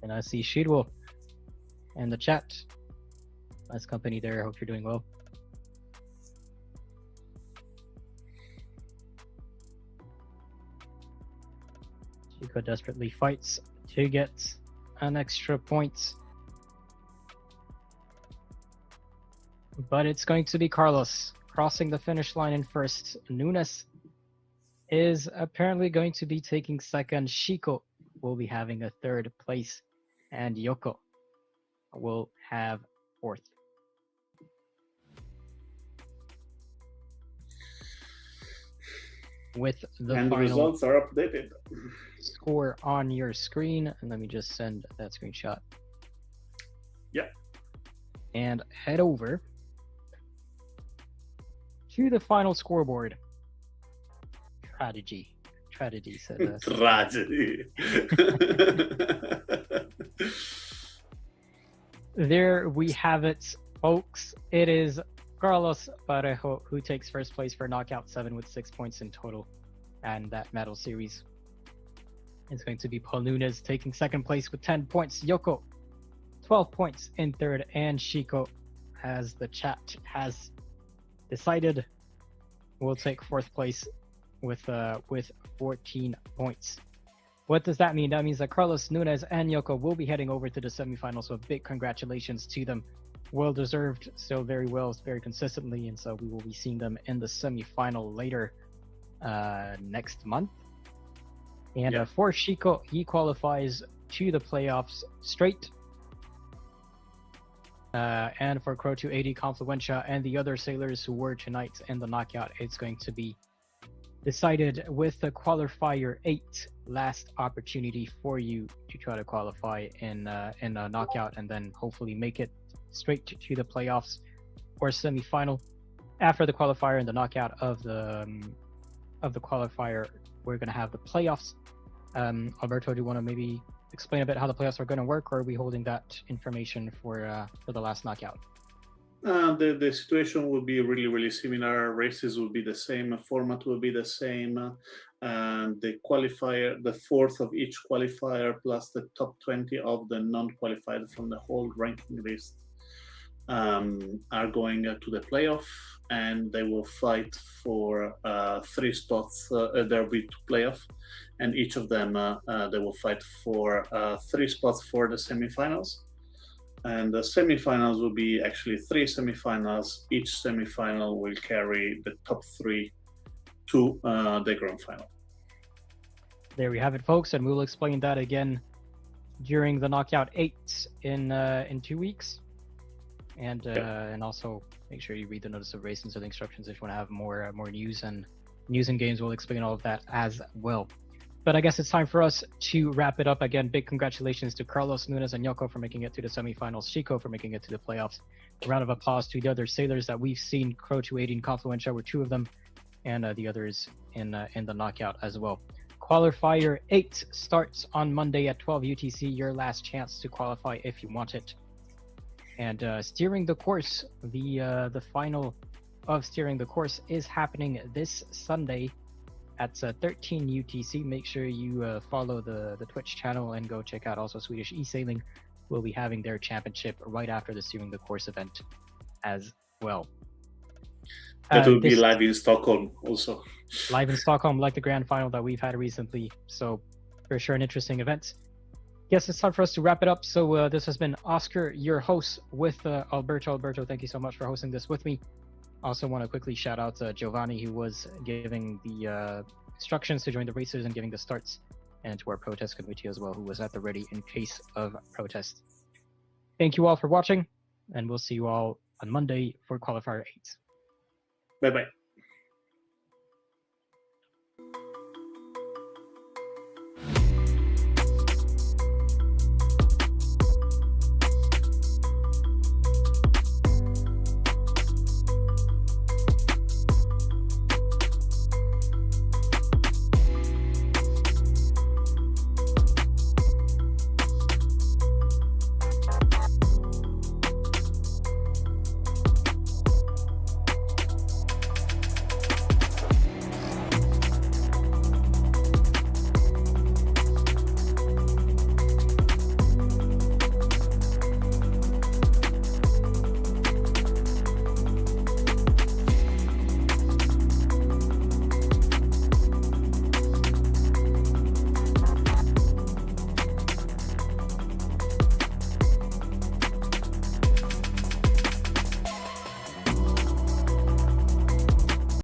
And I see Shidwo in the chat. Nice company there. Hope you're doing well. Chico desperately fights to get an extra point. But it's going to be Carlos crossing the finish line in first. Nunes is apparently going to be taking second. Chico will be having a third place. And Yoko will have fourth. With the and final results are updated. Score on your screen. And let me just send that screenshot. Yeah. And head over to the final scoreboard. Tragedy said that. Tragedy. There we have it, folks. It is Carlos Parejo who takes first place for Knockout 7 with 6 points in total. And that medal series is going to be Paul Nunes taking second place with 10 points. Yoko, 12 points in third. And Chico, as the chat has decided, will take fourth place with 14 points. What does that mean? That means that Carlos, Nunes, and Yoko will be heading over to the semifinals. So big congratulations to them. Well deserved, still very well, very consistently, and so we will be seeing them in the semifinal later next month. And for Chico, he qualifies to the playoffs straight. And for Crow 280, Confluencia, and the other sailors who were tonight in the knockout, it's going to be decided with the qualifier 8, last opportunity for you to try to qualify in a knockout and then hopefully make it straight to the playoffs or semifinal. After the qualifier and the knockout of the qualifier, we're going to have the playoffs. Alberto, do you want to maybe explain a bit how the playoffs are going to work, or are we holding that information for the last knockout? The situation will be really similar. Races will be the same. Format will be the same. The qualifier, the fourth of each qualifier, plus the top 20 of the non-qualified from the whole ranking list are going to the playoff, and they will fight for 3 spots. There will be 2 playoff, and each of them they will fight for 3 spots for the semifinals. And the semifinals will be actually 3 semifinals. Each semifinal will carry the top 3 to the grand final. There we have it, folks, and we'll explain that again during the knockout 8 in 2 weeks. And and also make sure you read the notice of race and the instructions if you want to have more news and games. We'll explain all of that as well. But I guess it's time for us to wrap it up. Again, big congratulations to Carlos, Nunes, and Yoko for making it to the semifinals, Chico for making it to the playoffs. A round of applause to the other sailors that we've seen. Crow 280 and Confluencia were 2 of them, and the others in the knockout as well. Qualifier 8 starts on Monday at 12 UTC. Your last chance to qualify if you want it. And steering the course, the final of steering the course is happening this Sunday at 13 UTC. Make sure you follow the Twitch channel and go check out also Swedish eSailing. Will be having their championship right after the steering the course event as well. That will be live in Stockholm also. Live in Stockholm, like the grand final that we've had recently. So for sure, an interesting event. Yes, it's time for us to wrap it up. So this has been Oscar, your host, with Alberto. Alberto, thank you so much for hosting this with me. Also want to quickly shout out Giovanni, who was giving the instructions to join the races and giving the starts, and to our protest committee as well, who was at the ready in case of protest. Thank you all for watching, and we'll see you all on Monday for Qualifier 8. Bye-bye.